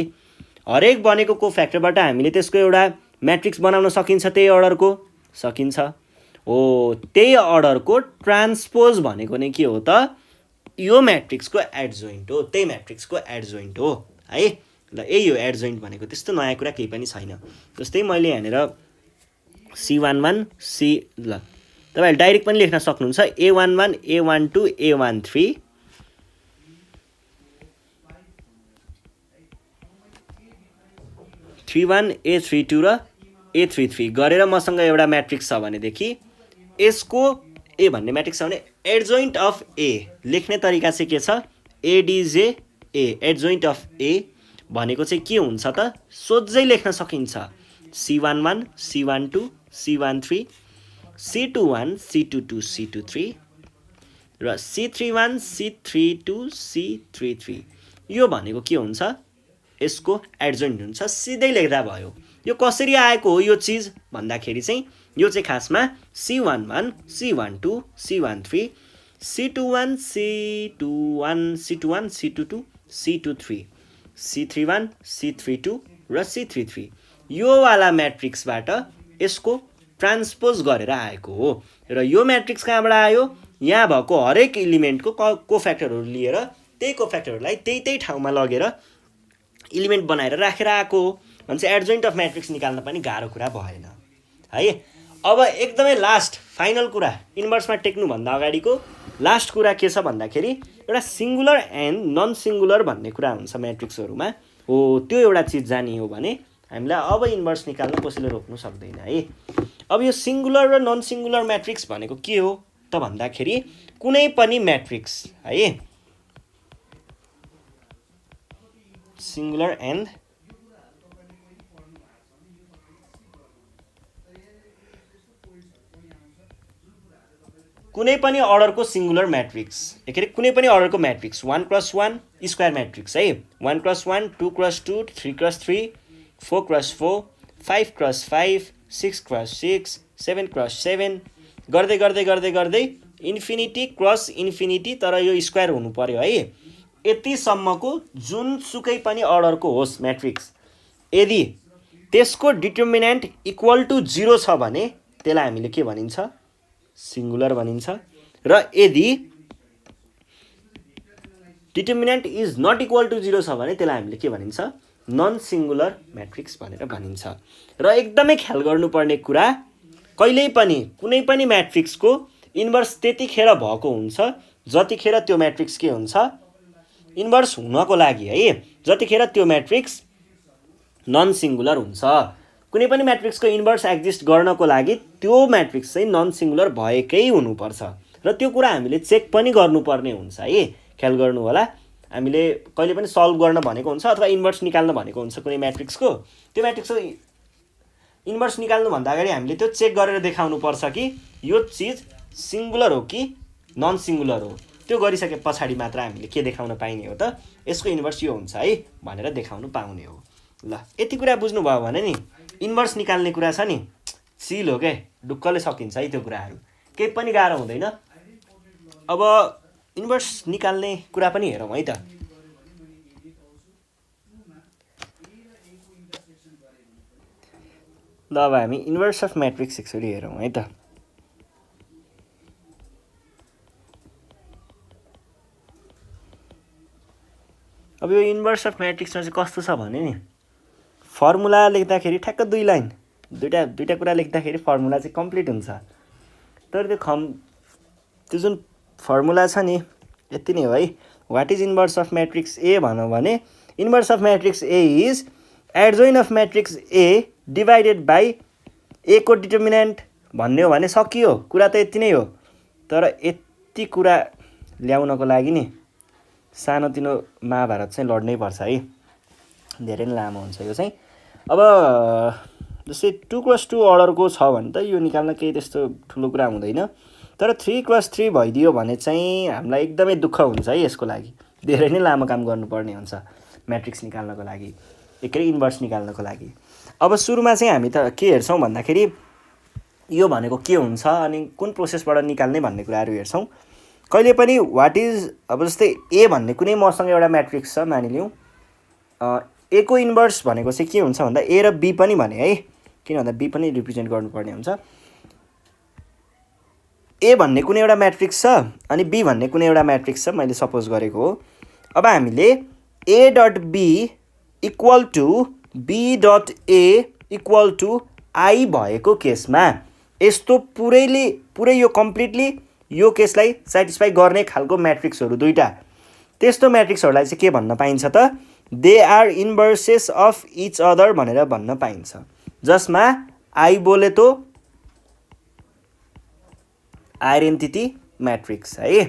हरेक बनेको कोफ्याक्टरबाट हामीले त्यसको एउटा म्याट्रिक्स बनाउन सकिन्छ त्यही अर्डरको सकिन्छ हो त्यही अर्डरको ट्रान्सपोज भनेको नै के हो त यो म्याट्रिक्सको एडजोइन्ट हो त्यही म्याट्रिक्सको एडजोइन्ट हो है ल यही हो एडजोइन्ट भनेको त्यस्तो नयाँ कुरा केही पनि छैन जस्तै मैले यहाँनिर C11 C ल तपाईहरु डाइरेक्ट पनि लेख्न सक्नुहुन्छ A11 A12 A13 31 A32 र A33 गरेर मसँग एउटा म्याट्रिक्स छ भनेदेखि यसको ए भन्ने म्याट्रिक्स छ भने एडजोइन्ट अफ ए लेख्ने तरिका चाहिँ के छ एडिजे ए एडजोइन्ट अफ ए भनेको चाहिँ के हुन्छ त सोझै लेख्न सकिन्छ C11 C12 C13 C21 C22 C23 र C31 C32 C33 यो भनेको के हुन्छ यसको एडजोइन्ट हुन्छ सिधै लेख्दा भयो यो कसरी आएको हो यो चीज भन्दाखेरि चाहिँ यो चाहिँ खासमा C11 C12 C13 C21 C21 C21 C22 C23 C31 C32 र C33 यो वाला म्याट्रिक्सबाट यसको ट्रान्सपोज गरेर आएको हो र यो म्याट्रिक्स कहाँबाट आयो यहाँ भएको हरेक इलिमेन्टको कोफ्याक्टरहरू लिएर त्यही कोफ्याक्टरहरूलाई त्यही ठाउँमा लगेर इलिमेन्ट बनाएर राखेर आएको हो भन्छ एडजोइन्ट अफ म्याट्रिक्स निकाल्न पनि गाह्रो कुरा भएन है अब एकदमै लास्ट फाइनल कुरा इन्भर्समा टेक्नुभन्दा अगाडिको लास्ट कुरा के छ भन्दाखेरि एउटा सिङ्गुलर एन्ड नन सिङ्गुलर भन्ने कुरा हुन्छ म्याट्रिक्सहरूमा हो त्यो एउटा चिज जानियो भने हामीलाई अब इन्भर्स निकाल्न कसैले रोक्नु सक्दैन है अब यो सिङ्गुलर र नन सिङ्गुलर म्याट्रिक्स भनेको के हो त भन्दाखेरि कुनै पनि म्याट्रिक्स है सिङ्गुलर एन्ड कुनै पनि अर्डरको सिङ्गुलर म्याट्रिक्स के अरे कुनै पनि अर्डरको म्याट्रिक्स 1+1 स्क्वायर म्याट्रिक्स है 1+1 2+2 3+3 4+4 5+5 6+6 7+7 गर्दै गर्दै गर्दै गर्दै इन्फिनिटी क्रस इन्फिनिटी तर यो स्क्वायर हुनु पर्यो है यतिसम्मको जुनसुकै पनि अर्डरको होस् म्याट्रिक्स यदि त्यसको डिटर्मिनेन्ट इक्वल टु 0 छ भने त्यसलाई हामीले के भनिन्छ सिङ्गुलर भनिन्छ र यदि determinant is not equal to 0 छ भने त्यसलाई हामीले के भनिन्छ नन सिङ्गुलर म्याट्रिक्स भनेर भनिन्छ र एकदमै ख्याल गर्नुपर्ने कुरा कहिल्यै पनि कुनै पनि म्याट्रिक्सको इन्भर्स त्यतिखेर भएको हुन्छ जतिखेर त्यो म्याट्रिक्स के हुन्छ इन्भर्स हुनको लागि है जतिखेर त्यो म्याट्रिक्स नन सिङ्गुलर हुन्छ कुनै पनि म्याट्रिक्सको इन्भर्स एक्जिस्ट गर्नको लागि त्यो म्याट्रिक्स चाहिँ नन सिङ्गुलर भएकै हुनुपर्छ र त्यो कुरा हामीले चेक पनि गर्नुपर्ने हुन्छ है ख्याल गर्नु होला हामीले कहिले पनि सल्भ गर्न भनेको हुन्छ अथवा इन्भर्स निकाल्न भनेको हुन्छ कुनै म्याट्रिक्सको त्यो म्याट्रिक्सको इन्भर्स निकाल्नुभन्दा अगाडि हामीले त्यो चेक गरेर देखाउनु पर्छ कि यो चिज सिङ्गुलर हो कि नन सिङ्गुलर हो त्यो गरिसके पछाडि मात्र हामीले के देखाउन पाइने हो त यसको इन्भर्स यो हुन्छ है भनेर देखाउनु पाउने हो ल यति कुरा बुझ्नुभयो भने नि इन्भर्स निकाल्ने कुरा छ नि सिल हो के ढुक्कले सकिन्छ है त्यो कुराहरू केही पनि गाह्रो हुँदैन अब इन्भर्स निकाल्ने कुरा पनि हेरौँ है त ल अब हामी इन्भर्स अफ म्याट्रिक्स एकचोटि हेरौँ है त अब यो इन्भर्स अफ म्याट्रिक्समा चाहिँ कस्तो छ भने नि फर्मुला लेख्दाखेरि ठ्याक्क दुई लाइन दुईटा कुरा लेख्दाखेरि फर्मुला चाहिँ कम्प्लिट हुन्छ तर त्यो जुन फर्मुला छ नि यति नै हो है what is inverse of matrix A भनौँ भने inverse of matrix A is adjoint of matrix A divided by A को डिटर्मिनेन्ट भन्ने हो भने सकियो कुरा त यति नै हो तर यति कुरा ल्याउनको लागि नि सानोतिनो महाभारत चाहिँ लड्नै पर्छ है धेरै नै लामो हुन्छ यो चाहिँ अब जस्तै 2+2 अर्डरको छ भने त यो निकाल्न केही त्यस्तो ठुलो कुरा हुँदैन, तर 3+3 भइदियो भने चाहिँ हामीलाई एकदमै दुःख हुन्छ है। यसको लागि धेरै नै लामो काम गर्नुपर्ने हुन्छ म्याट्रिक्स निकाल्नको लागि, एकै इन्भर्स निकाल्नको लागि। अब सुरुमा चाहिँ हामी त के हेर्छौँ भन्दाखेरि यो भनेको के हुन्छ अनि कुन प्रोसेसबाट निकाल्ने भन्ने कुराहरू हेर्छौँ। कहिले पनि वाट इज, अब जस्तै ए भन्ने कुनै मसँग एउटा म्याट्रिक्स छ मानिलिउँ, ए को इन्भर्स भनेको चाहिँ के हुन्छ भन्दा ए र बी पनि भने है, किन भन्दा बी पनि रिप्रेजेन्ट गर्नुपर्ने हुन्छ। ए भन्ने कुनै एउटा म्याट्रिक्स छ अनि बी भन्ने कुनै एउटा म्याट्रिक्स छ, मैले सपोज गरेको हो। अब हामीले A dot B equal to B dot A equal to I भएको केसमा यस्तो पुरै यो कम्प्लिटली यो केसलाई सेटिस्फाई गर्ने खालको म्याट्रिक्सहरू दुईवटा, त्यस्तो म्याट्रिक्सहरूलाई चाहिँ के भन्न पाइन्छ त, they are inverses of each other भनेर भन्न पाइन्छ, जसमा आई बोले तो आइडेन्टिटी म्याट्रिक्स है।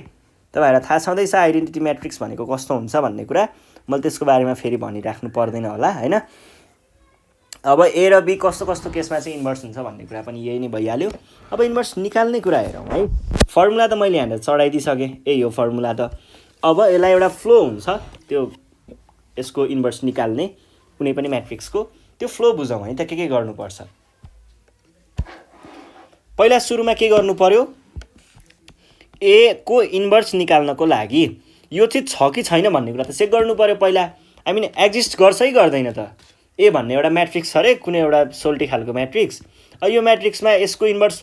तपाईँहरूलाई थाहा छँदैछ आइडेन्टिटी म्याट्रिक्स भनेको कस्तो हुन्छ भन्ने कुरा, मैले त्यसको बारेमा फेरि भनिराख्नु पर्दैन होला होइन। अब ए र बी कस्तो कस्तो केसमा चाहिँ इन्भर्स हुन्छ भन्ने कुरा पनि यही नै भइहाल्यो। अब इन्भर्स निकाल्ने कुरा हेरौँ है। फर्मुला त मैले यहाँनिर चढाइदिइसकेँ, यही हो फर्मुला त। अब यसलाई एउटा फ्लो हुन्छ त्यो यसको इन्भर्स निकाल्ने कुनै पनि म्याट्रिक्सको, त्यो फ्लो बुझौँ है त के गर्नुपर्छ। पहिला सुरुमा के गर्नु पर्यो, ए को इन्भर्स निकाल्नको लागि यो चाहिँ छ कि छैन भन्ने कुरा त चेक गर्नु पर्यो पहिला। आई मिन एक्जिस्ट गर्छ है गर्दैन त। ए भन्ने एउटा म्याट्रिक्स छ अरे, कुनै एउटा सोल्टी खालको म्याट्रिक्स, यो म्याट्रिक्समा यसको इन्भर्स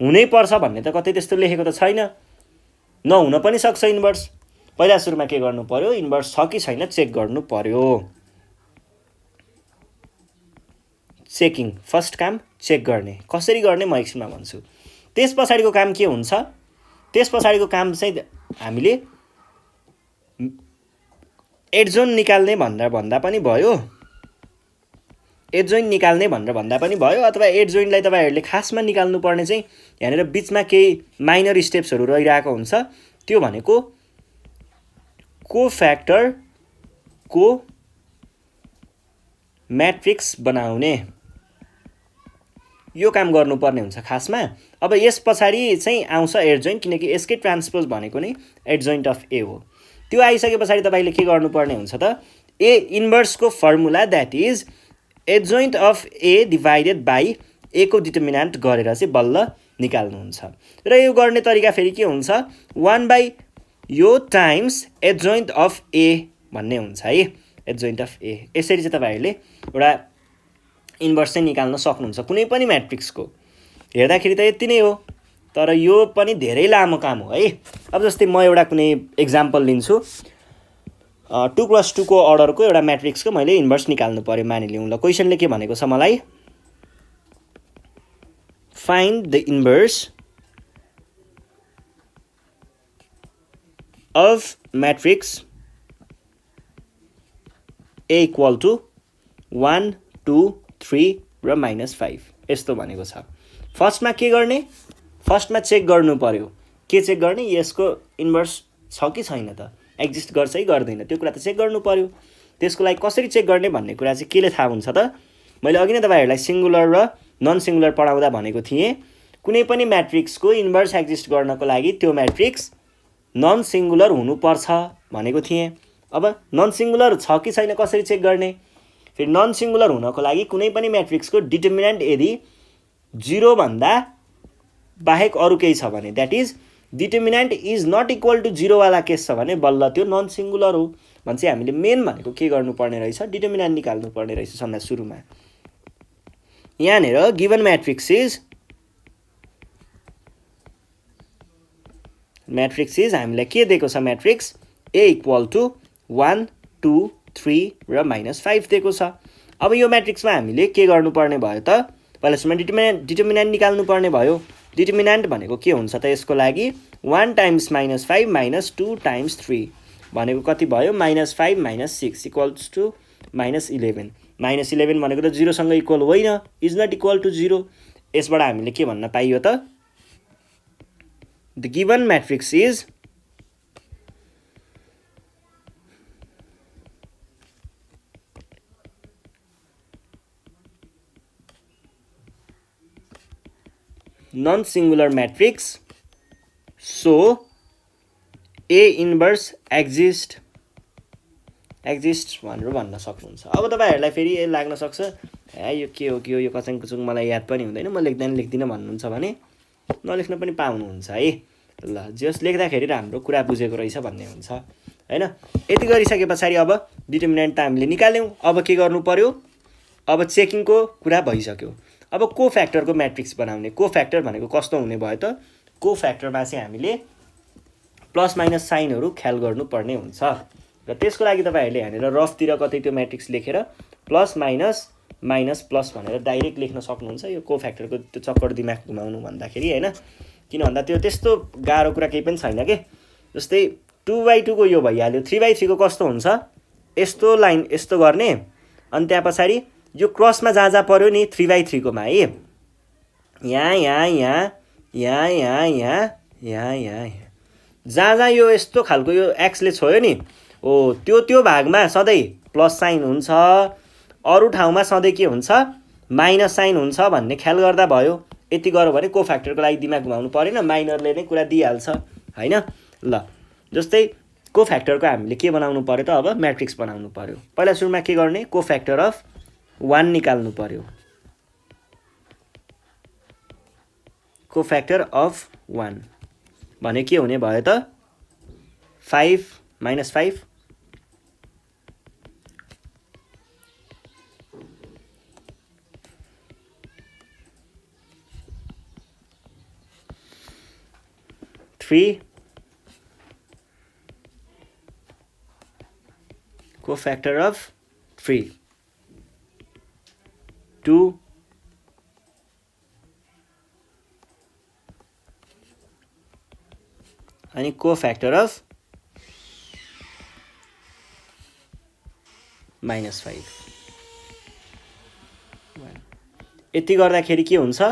हुनैपर्छ भन्ने त कतै त्यस्तो लेखेको त छैन, नहुन पनि सक्छ इन्भर्स। पहिला सुरुमा के गर्नु पर्यो, इन्भर्स छ कि छैन चेक गर्नु पर्यो। चेकिङ, फर्स्ट काम चेक गर्ने, कसरी गर्ने म एकछिनमा भन्छु। त्यस पछाडिको काम के हुन्छ, त्यस पछाडिको काम चाहिँ हामीले एडजोइन निकाल्ने भनेर भन्दा पनि भयो, एडजोइन निकाल्ने भनेर भन्दा पनि भयो, अथवा एडजोइनलाई तपाईँहरूले खासमा निकाल्नुपर्ने चाहिँ यहाँनिर बिचमा केही माइनर स्टेप्सहरू रहिरहेको हुन्छ, त्यो भनेको कोफ्याक्टरको म्याट्रिक्स बनाउने, यो काम गर्नुपर्ने हुन्छ खासमा। अब यस पछाडि चाहिँ आउँछ एडजोइन, किनकि यसकै ट्रान्सपोज भनेको नै एडजोइन्ट अफ ए हो। त्यो आइसके पछाडि तपाईँले के गर्नुपर्ने हुन्छ त, ए इन्भर्सको formula that is adjoint of A divided by A को डिटर्मिनेन्ट गरेर चाहिँ बल्ल निकाल्नुहुन्छ। र यो गर्ने तरिका फेरि के हुन्छ, 1/, यो टाइम्स एडजोइन्ट अफ ए भन्ने हुन्छ है, एडजोइन्ट अफ ए। यसरी चाहिँ तपाईँहरूले एउटा इन्भर्स चाहिँ निकाल्न सक्नुहुन्छ कुनै पनि म्याट्रिक्सको। हेर्दाखेरि त यति नै हो, तर यो पनि धेरै लामो काम हो है। अब जस्तै म एउटा कुनै एक्जाम्पल लिन्छु, 2+2 को अर्डरको एउटा म्याट्रिक्सको मैले इन्भर्स निकाल्नु पर्यो मानिलिउँ। ल क्वेसनले के भनेको छ मलाई, find the inverse of matrix A equal to 1, 2, 3 र -5 यस्तो भनेको छ। फर्स्टमा के गर्ने, फर्स्टमा चेक गर्नु पर्यो, के चेक गर्ने, यसको इन्भर्स छ कि छैन त, एक्जिस्ट गर्छ है गर्दैन, त्यो कुरा त चेक गर्नु पर्यो। त्यसको लागि कसरी चेक गर्ने भन्ने कुरा चाहिँ केले थाहा हुन्छ त, मैले अघि नै तपाईँहरूलाई सिङ्गुलर र नन सिङ्गुलर पढाउँदा भनेको थिएँ, कुनै पनि म्याट्रिक्सको इन्भर्स एक्जिस्ट गर्नको लागि त्यो म्याट्रिक्स नन सिङ्गुलर हुनुपर्छ भनेको थिएँ। अब नन सिङ्गुलर छ कि छैन कसरी चेक गर्ने, फेरि नन सिङ्गुलर हुनको लागि कुनै पनि म्याट्रिक्सको डिटर्मिनेन्ट यदि 0 भन्दा बाहेक अरू केही छ भने, that is determinant is not equal to 0 वाला केस छ भने बल्ल त्यो नन सिङ्गुलर हो भन्छ। हामीले मेन भनेको के गर्नुपर्ने रहेछ, डिटर्मिनेन्ट निकाल्नु पर्ने रहेछ सबभन्दा सुरुमा। यहाँनिर गिभन म्याट्रिक्स इज हामीलाई के दिएको छ, म्याट्रिक्स ए इक्वल टु 1, 2, 3 र -5 दिएको छ। अब यो म्याट्रिक्समा हामीले के गर्नुपर्ने भयो त, पहिला सुरुमा डिटर्मिनेन्ट निकाल्नु पर्ने भयो। डिटर्मिनेन्ट भनेको के हुन्छ त, यसको लागि 1 टाइम्स -5 -2 टाइम्स 3 भनेको कति भयो, -5 - 6 इक्वल्स टु -11। -11 भनेको त 0 सँग इक्वल होइन, इज नट इक्वल टु 0। यसबाट हामीले के भन्न पाइयो त, the given matrix is non singular matrix so A inverse exist भनेर भन्न सक्नुहुन्छ। अब तपाईँहरूलाई फेरि लाग्न सक्छ यो के हो यो कचाङ कुचुङ मलाई याद पनि हुँदैन, म लेख्दिनँ भन्नुहुन्छ भने नलेख्न पनि पाउनुहुन्छ है। ल जस लेख्दाखेरि राम्रो कुरा बुझेको रहेछ भन्ने हुन्छ हैन। यति गरिसके पछाडि अब डिटर्मिनेन्ट त हामीले निकाल्यौँ। अब के गर्नु पर्यो, अब चेकिङको कुरा भइसक्यो। अब कोफ्याक्टरको म्याट्रिक्स बनाउने। कोफ्याक्टर भनेको कस्तो हुने भयो त, कोफ्याक्टरमा चाहिँ हामीले प्लस माइनस साइनहरू ख्याल गर्नुपर्ने हुन्छ र त्यसको लागि तपाईँहरूले यहाँनिर रफतिर कतै त्यो म्याट्रिक्स लेखेर प्लस माइनस माइनस प्लस भनेर डाइरेक्ट लेख्न सक्नुहुन्छ। यो कोफ्याक्टरको त्यो चक्कर दिमाग घुमाउनु भन्दाखेरि हैन, किन भन्दा त्यो त्यस्तो गाह्रो कुरा केही पनि छैन के। जस्तै 2/2 को यो भइहाल्यो, 3/3 को कस्तो हुन्छ, यस्तो लाइन यस्तो गर्ने अनि त्यहाँ पछाडि यो क्रसमा जहाँ पर्यो नि 3/3 कोमा है, यहाँ जहाँ यो यस्तो खालको यो एक्सले छोयो नि हो त्यो भागमा सधैँ प्लस साइन हुन्छ, अरू ठाउँमा सधैँ के हुन्छ माइनस साइन हुन्छ भन्ने ख्याल गर्दा भयो। यति गर्यो भने कोफ्याक्टरको लागि दिमाग घुमाउनु परेन, माइनरले नै कुरा दिइहाल्छ हैन। ल जस्तै कोफ्याक्टरको हामीले के बनाउनु पर्यो त, अब म्याट्रिक्स बनाउनु पर्यो। पहिला सुरुमा के गर्ने, कोफ्याक्टर अफ 1 निकाल्नु पर्यो। कोफ्याक्टर अफ 1 भने के हुने भयो त, 5 - 5 3 कोफ्याक्टर अफ 3 2 अनि कोफ्याक्टर अफ -5 यति गर्दाखेरि के हुन्छ,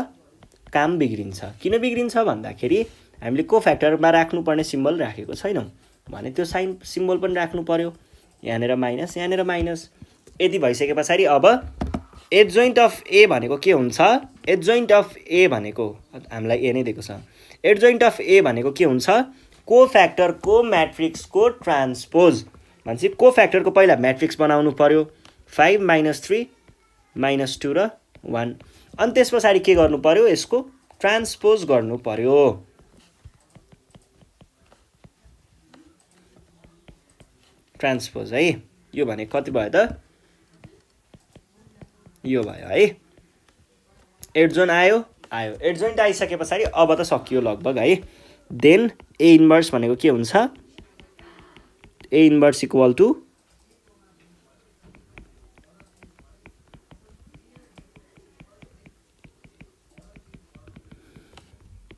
काम बिग्रिन्छ। किन बिग्रिन्छ भन्दाखेरि हामीले कोफ्याक्टरमा राख्नुपर्ने सिम्बल राखेको छैनौँ भने त्यो साइन सिम्बल पनि राख्नु पर्यो। यहाँनिर माइनस यहाँनिर माइनस। यति भइसके पछाडि अब एडजोइन्ट अफ ए भनेको के हुन्छ, एडजोइन्ट अफ ए भनेको हामीलाई ए नै दिएको छ। एडजोइन्ट अफ ए भनेको के हुन्छ, कोफ्याक्टरको म्याट्रिक्सको ट्रान्सपोज भनेपछि कोफ्याक्टरको पहिला म्याट्रिक्स बनाउनु पर्यो, 5 - 3 - 2 र 1 अनि त्यस पछाडि के गर्नु पर्यो, यसको ट्रान्सपोज गर्नु पर्यो। ट्रान्सपोज है, यो भने कति भयो त, यो भयो है। एडजोइन आयो। एडजोइन्ट आइसके पछाडि अब त सकियो लगभग है। देन ए इन्भर्स भनेको के हुन्छ, ए इन्भर्स इक्वल टु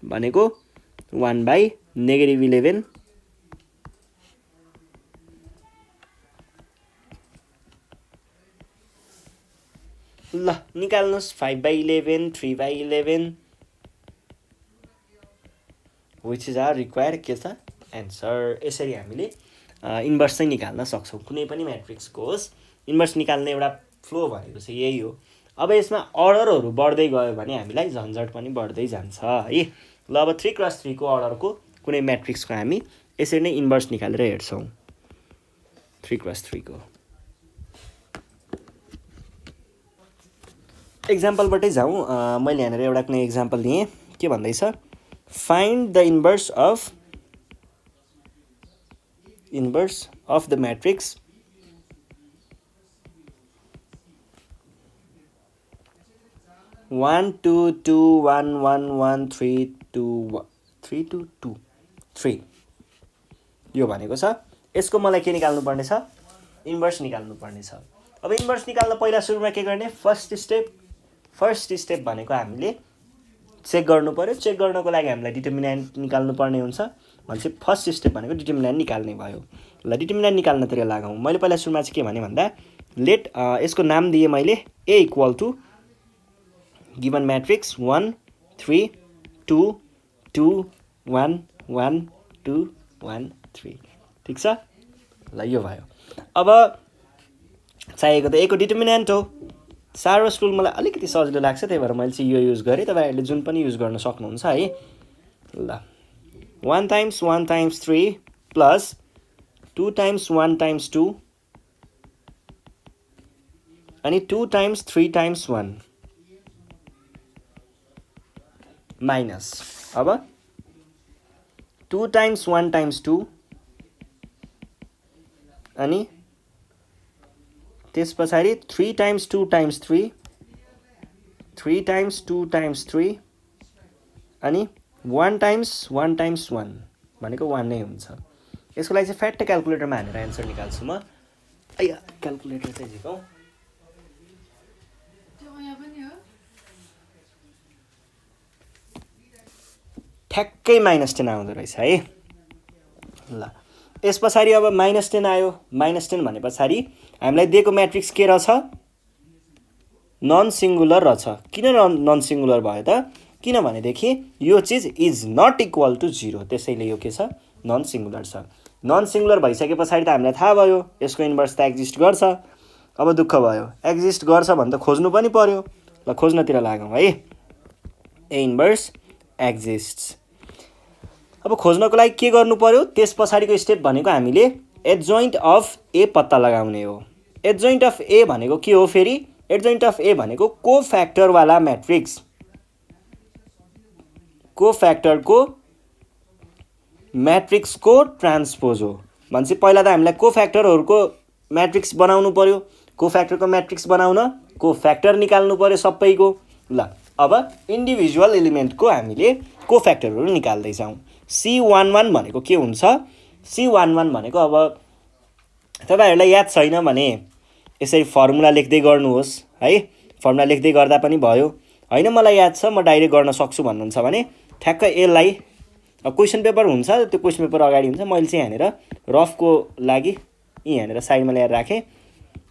भनेको 1/-11 ल निकाल्नुहोस् 5/11 3/11 विच इज आवर रिक्वायर्ड के छ एन्सर। यसरी हामीले इन्भर्स चाहिँ निकाल्न सक्छौँ। कुनै पनि म्याट्रिक्सको होस् इन्भर्स निकाल्ने एउटा फ्लो भनेको चाहिँ यही हो। अब यसमा अर्डरहरू बढ्दै गयो भने हामीलाई झन्झट पनि बढ्दै जान्छ है। ल अब 3x3 को अर्डरको कुनै म्याट्रिक्सको हामी यसरी नै इन्भर्स निकालेर हेर्छौँ। 3x3 को एक्जाम्पलबाटै जाउँ। मैले यहाँनिर एउटा कुनै एक्जाम्पल दिएँ। के भन्दैछ, find the inverse of the matrix 1 2 2 1 1 1 3 2 3 2 2 3 यो भनेको छ। यसको मलाई के निकाल्नु पर्ने छ, इन्भर्स निकाल्नु पर्ने छ। अब इन्भर्स निकाल्न पहिला सुरुमा के गर्ने, फर्स्ट स्टेप भनेको हामीले चेक गर्नु पर्यो। चेक गर्नको लागि हामीलाई डिटर्मिनेन्ट निकाल्नु पर्ने हुन्छ भनेपछि फर्स्ट स्टेप भनेको डिटर्मिनेन्ट निकाल्ने भयो। ल डिटर्मिनेन्ट निकाल्नतिर लागौँ। मैले पहिला सुरुमा चाहिँ के भने भन्दा लेट यसको नाम दिएँ मैले ए इक्वल टु गिभन म्याट्रिक्स 1 3 2 2 1 1 2 1 3 ठिक छ। ल यो भयो। अब चाहिएको त ए को डिटर्मिनेन्ट हो। सार्भर स्टुल मलाई अलिकति सजिलो लाग्छ, त्यही भएर मैले चाहिँ यो युज गरेँ। तपाईँहरूले जुन पनि युज गर्न सक्नुहुन्छ है। ल 1 times 1 times 3 plus 2 times 1 times 2 अनि 2 times 3 times 1 माइनस अब 2 times 1 times 2 अनि त्यस पछाडि 3 times 2 times 3 3 times 2 times 3 अनि 1 times 1 times 1 भनेको 1 नै हुन्छ। यसको लागि चाहिँ फ्याट क्याल्कुलेटरमा हानेर एन्सर निकाल्छु म। अया क्याल्कुलेटर चाहिँ झिकौँ। ठ्याक्कै -10 आउँदो रहेछ है। ल यस पछाडि अब -10 आयो। -10 भने पछाडि हामीलाई दिएको म्याट्रिक्स के रहेछ? नन सिङ्गुलर रहेछ। किन नन सिङ्गुलर भयो त? किनभनेदेखि यो चिज इज नट इक्वल टु 0, त्यसैले यो के छ? नन सिङ्गुलर छ। नन सिङ्गुलर भइसके पछाडि त हामीलाई थाहा भयो यसको इन्भर्स त एक्जिस्ट गर्छ। अब दुःख भयो, एक्जिस्ट गर्छ भने त खोज्नु पनि पर्यो। ल खोज्नतिर लागौँ है। ए इन्भर्स एक्जिस्ट्स। अब खोज्नको लागि के गर्नु पर्यो? त्यस पछाडिको स्टेप भनेको हामीले एडजोइन्ट अफ ए पत्ता लगाउने हो। एडजोइन्ट अफ ए भनेको के हो फेरि? एडजोइन्ट अफ ए भनेको कोफ्याक्टरवाला म्याट्रिक्स। कोफ्याक्टरको म्याट्रिक्सको ट्रान्सपोज हो। भनेपछि पहिला त हामीलाई कोफ्याक्टरहरूको म्याट्रिक्स बनाउनु पर्यो। कोफ्याक्टरको म्याट्रिक्स बनाउन कोफ्याक्टर निकाल्नु पर्यो सबैको। ल अब इन्डिभिजुअल एलिमेन्टको हामीले कोफ्याक्टरहरू निकाल्दैछौँ। C11 भनेको के हुन्छ? C11 भनेको अब तपाईँहरूलाई याद छैन भने यसरी फर्मुला लेख्दै गर्नुहोस् है। फर्मुला लेख्दै गर्दा पनि भयो। होइन मलाई याद छ म डाइरेक्ट गर्न सक्छु भन्नुहुन्छ भने ठ्याक्क यसलाई क्वेसन पेपर हुन्छ, त्यो क्वेसन पेपर अगाडि हुन्छ। मैले चाहिँ यहाँनिर रफको लागि यहाँनिर साइडमा ल्याएर राखेँ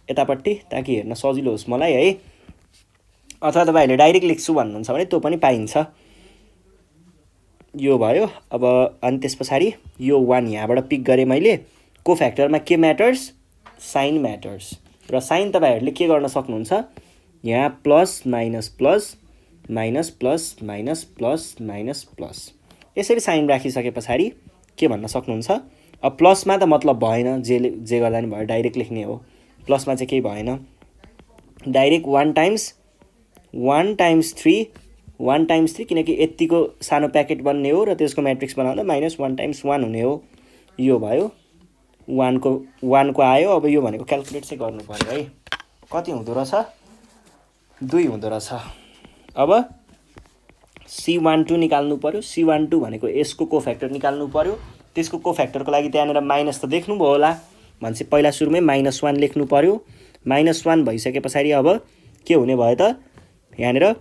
यतापट्टि, ताकि हेर्न सजिलो होस् मलाई है। अथवा तपाईँहरूले डाइरेक्ट लेख्छु भन्नुहुन्छ भने त्यो पनि पाइन्छ। यो भयो। अब अनि त्यस पछाडि यो 1 यहाँबाट पिक गरेँ मैले। कोफ्याक्टरमा के म्याटर्स? Sign matters. र साइन तपाईँहरूले के गर्न सक्नुहुन्छ? यहाँ plus minus plus minus plus minus plus minus plus यसरी साइन राखिसके पछाडि के भन्न सक्नुहुन्छ? अब प्लसमा त मतलब भएन, जे गर्दा नि भयो, डाइरेक्ट लेख्ने हो। प्लसमा चाहिँ केही भएन, डाइरेक्ट 1 टाइम्स 3 किनकि यतिको सानो प्याकेट बन्ने हो र त्यसको म्याट्रिक्स बनाउँदा -1 टाइम्स 1 हुने हो। यो भयो 1 को आयो। अब यो भनेको क्याल्कुलेट चाहिँ गर्नु पर्यो है। कति हुँदो रहेछ? 2 हुँदो रहेछ। अब C12 निकाल्नु पर्यो। C12 भनेको यसको कोफ्याक्टर निकाल्नु पर्यो। त्यसको कोफ्याक्टरको लागि त्यहाँनिर माइनस त देख्नुभयो होला। भनेपछि पहिला सुरुमै -1 लेख्नु पर्यो। -1 भइसके पछाडि अब के हुने भयो त? यहाँनिर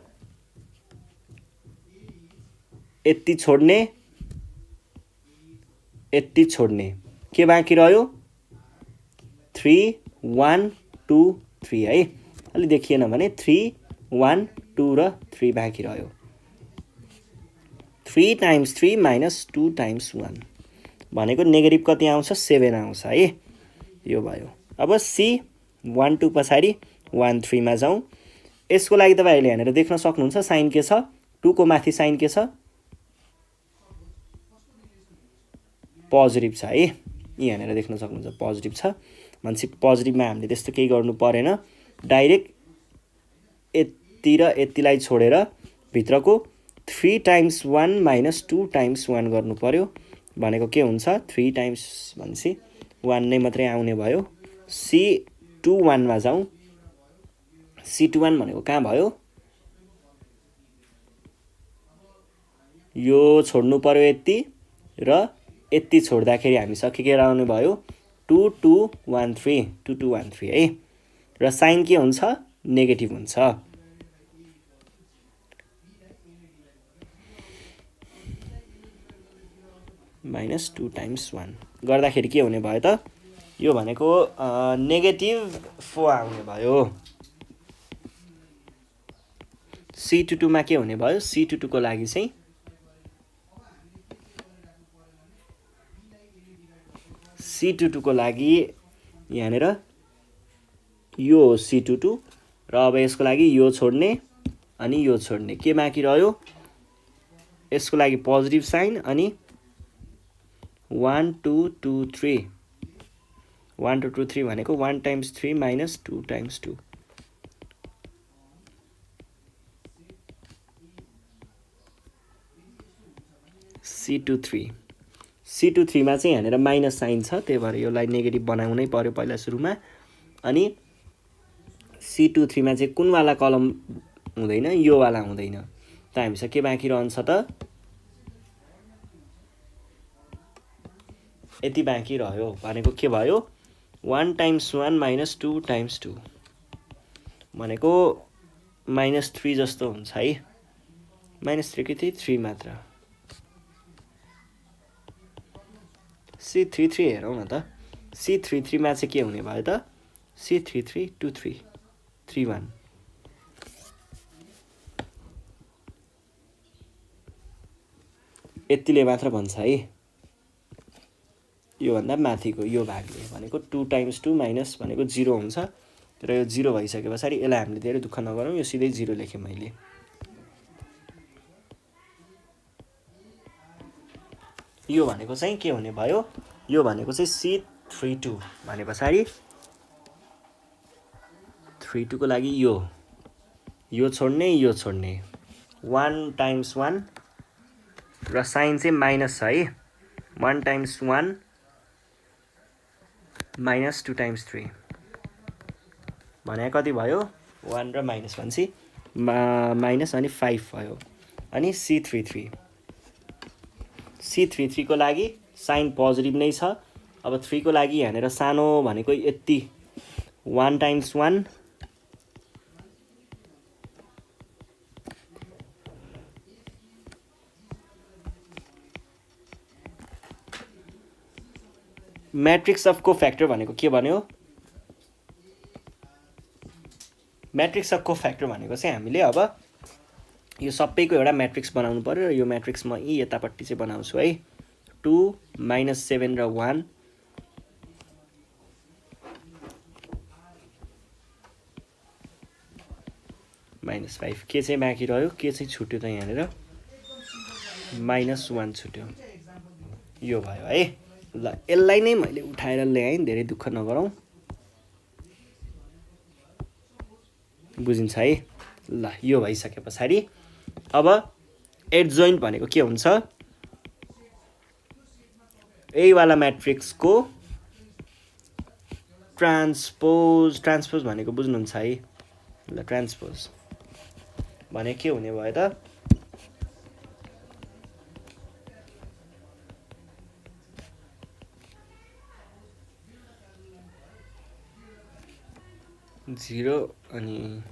यति छोड्ने के बाँकी रह्यो? 3 1 2 3 है। अलि देखिएन भने 3 1 2 र 3 बाँकी रह्यो। 3 टाइम्स 3 माइनस 2 टाइम्स 1 भनेको नेगेटिभ कति आउँछ? 7 आउँछ है। यो भयो। अब C12 पछाडि 1 3 मा जाउँ। यसको लागि तपाईँहरूले यहाँनिर देख्न सक्नुहुन्छ साइन के छ? 2 को माथि साइन के छ? पोजिटिभ छ है। यहाँनिर देख्न सक्नुहुन्छ पोजिटिभ छ। भनेपछि पोजिटिभमा हामीले त्यस्तो केही गर्नु परेन। डाइरेक्ट यति र यतिलाई छोडेर भित्रको 3 टाइम्स 1 माइनस 2 टाइम्स 1 गर्नु पर्यो। भनेको के हुन्छ? 3 टाइम्स भनेपछि 1 नै मात्रै आउने भयो। C21 मा जाउँ। C21 भनेको कहाँ भयो? यो छोड्नु पर्यो यति र यति छोड्दाखेरि हामी सकिएर आउने भयो 2 2 1 3 2 2 1 3 है। र साइन के हुन्छ? नेगेटिभ हुन्छ। -2 टाइम्स 1 गर्दाखेरि के हुने भयो त? यो भनेको -4 आउने भयो। C22 मा के हुने भयो? C22 को लागि चाहिँ C22 को लागि यहाँनिर यो C22 र अब यसको लागि यो छोड्ने अनि यो छोड्ने, के बाँकी रह्यो, यसको लागि पोजिटिभ साइन अनि 1 2 2 3 1 2 2 3 भनेको 1 टाइम्स 3 माइनस 2 टाइम्स 2 C23 मा चाहिँ यहाँनिर माइनस साइन छ, त्यही भएर यसलाई नेगेटिभ बनाउनै पर्यो पहिला सुरुमा। अनि C23 मा चाहिँ कुनवाला कलम हुँदैन, यो वाला हुँदैन, त हामीसँग के बाँकी रहन्छ त, यति बाँकी रह्यो। भनेको के भयो, 1 टाइम्स 1 माइनस 2 टाइम्स 2 भनेको -3 जस्तो हुन्छ है। -3 कि 3 मात्र। C33 हेरौँ न त, C33 मा चाहिँ के हुने भयो त, C33 23 31 यतिले मात्र भन्छ है। योभन्दा माथिको यो भागले भनेको 2 टाइम्स 2 माइनस भनेको 0 हुन्छ, तर यो 0 भइसके पछाडि यसलाई हामीले धेरै दुःख नगरौँ, यो सिधै 0 लेखेँ मैले। यो भनेको चाहिँ के हुने भयो, यो भनेको चाहिँ C32 भने पछाडि 32 को लागि यो छोड्ने यो छोड्ने, 1 टाइम्स 1 र साइन चाहिँ माइनस छ है, 1 टाइम्स 1 माइनस 2 टाइम्स 3 भने कति भयो, 1 र माइनस भनेपछि माइनस अनि 5 भयो। अनि C33 को लागि साइन पोजिटिभ नै छ। अब 3 को लागि यहाँनिर सानो भनेको यति, 1 टाइम्स 1 म्याट्रिक्स अफ कोफ्याक्टर भनेको के भन्यो, म्याट्रिक्स अफ कोफ्याक्टर भनेको चाहिँ हामीले अब यो सबैको एउटा म्याट्रिक्स बनाउनु पर्यो, र यो म्याट्रिक्स म यतापट्टि चाहिँ बनाउँछु है। 2 -7 र 1 -5 के चाहिँ बाँकी रह्यो, के चाहिँ छुट्यो त यहाँनिर, -1 छुट्यो, यो भयो है। ल यसलाई नै मैले उठाएर ल्याएँ, धेरै दुःख नगरौँ, बुझिन्छ है। ल यो भइसके पछाडि अब एडजोइन्ट भनेको के हुन्छ, यही वाला म्याट्रिक्सको ट्रान्सपोज भनेको बुझ्नुहुन्छ है। ल ट्रान्सपोज भने के हुने भयो त, जिरो अनि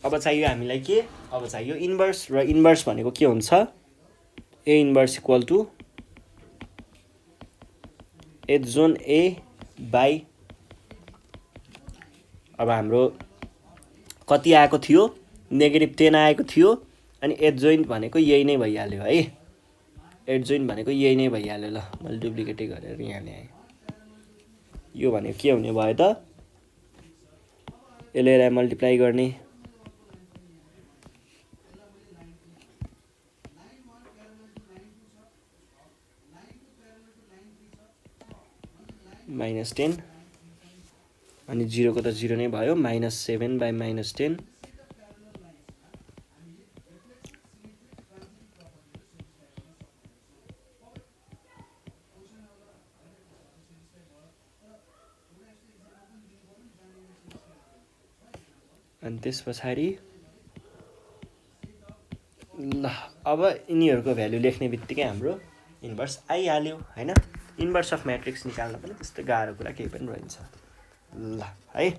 अब चाहियो हामीलाई के, अब चाहियो इन्भर्स, र इन्भर्स भनेको के हुन्छ, A inverse equal to adjoint A by, अब हाम्रो कति आएको थियो, -10 आएको थियो, अनि एडजोइन्ट भनेको यही नै भइहाल्यो है। एडजोइन्ट भनेको यही नै भइहाल्यो। ल मैले डुप्लिकेटै गरेर यहाँ ल्याएँ। यो भनेको के हुने भयो त, यसलाई मल्टिप्लाई गर्ने, -10 अनि 0 को त 0 नै भयो, -7 बाई -10 अनि त्यस पछाडि ल अब यिनीहरूको भ्यालु लेख्ने बित्तिकै हाम्रो इन्भर्स आइहाल्यो हैन। इन्भर्स अफ म्याट्रिक्स निकाल्न पनि त्यस्तो गाह्रो कुरा केही पनि रहन्छ। ल है।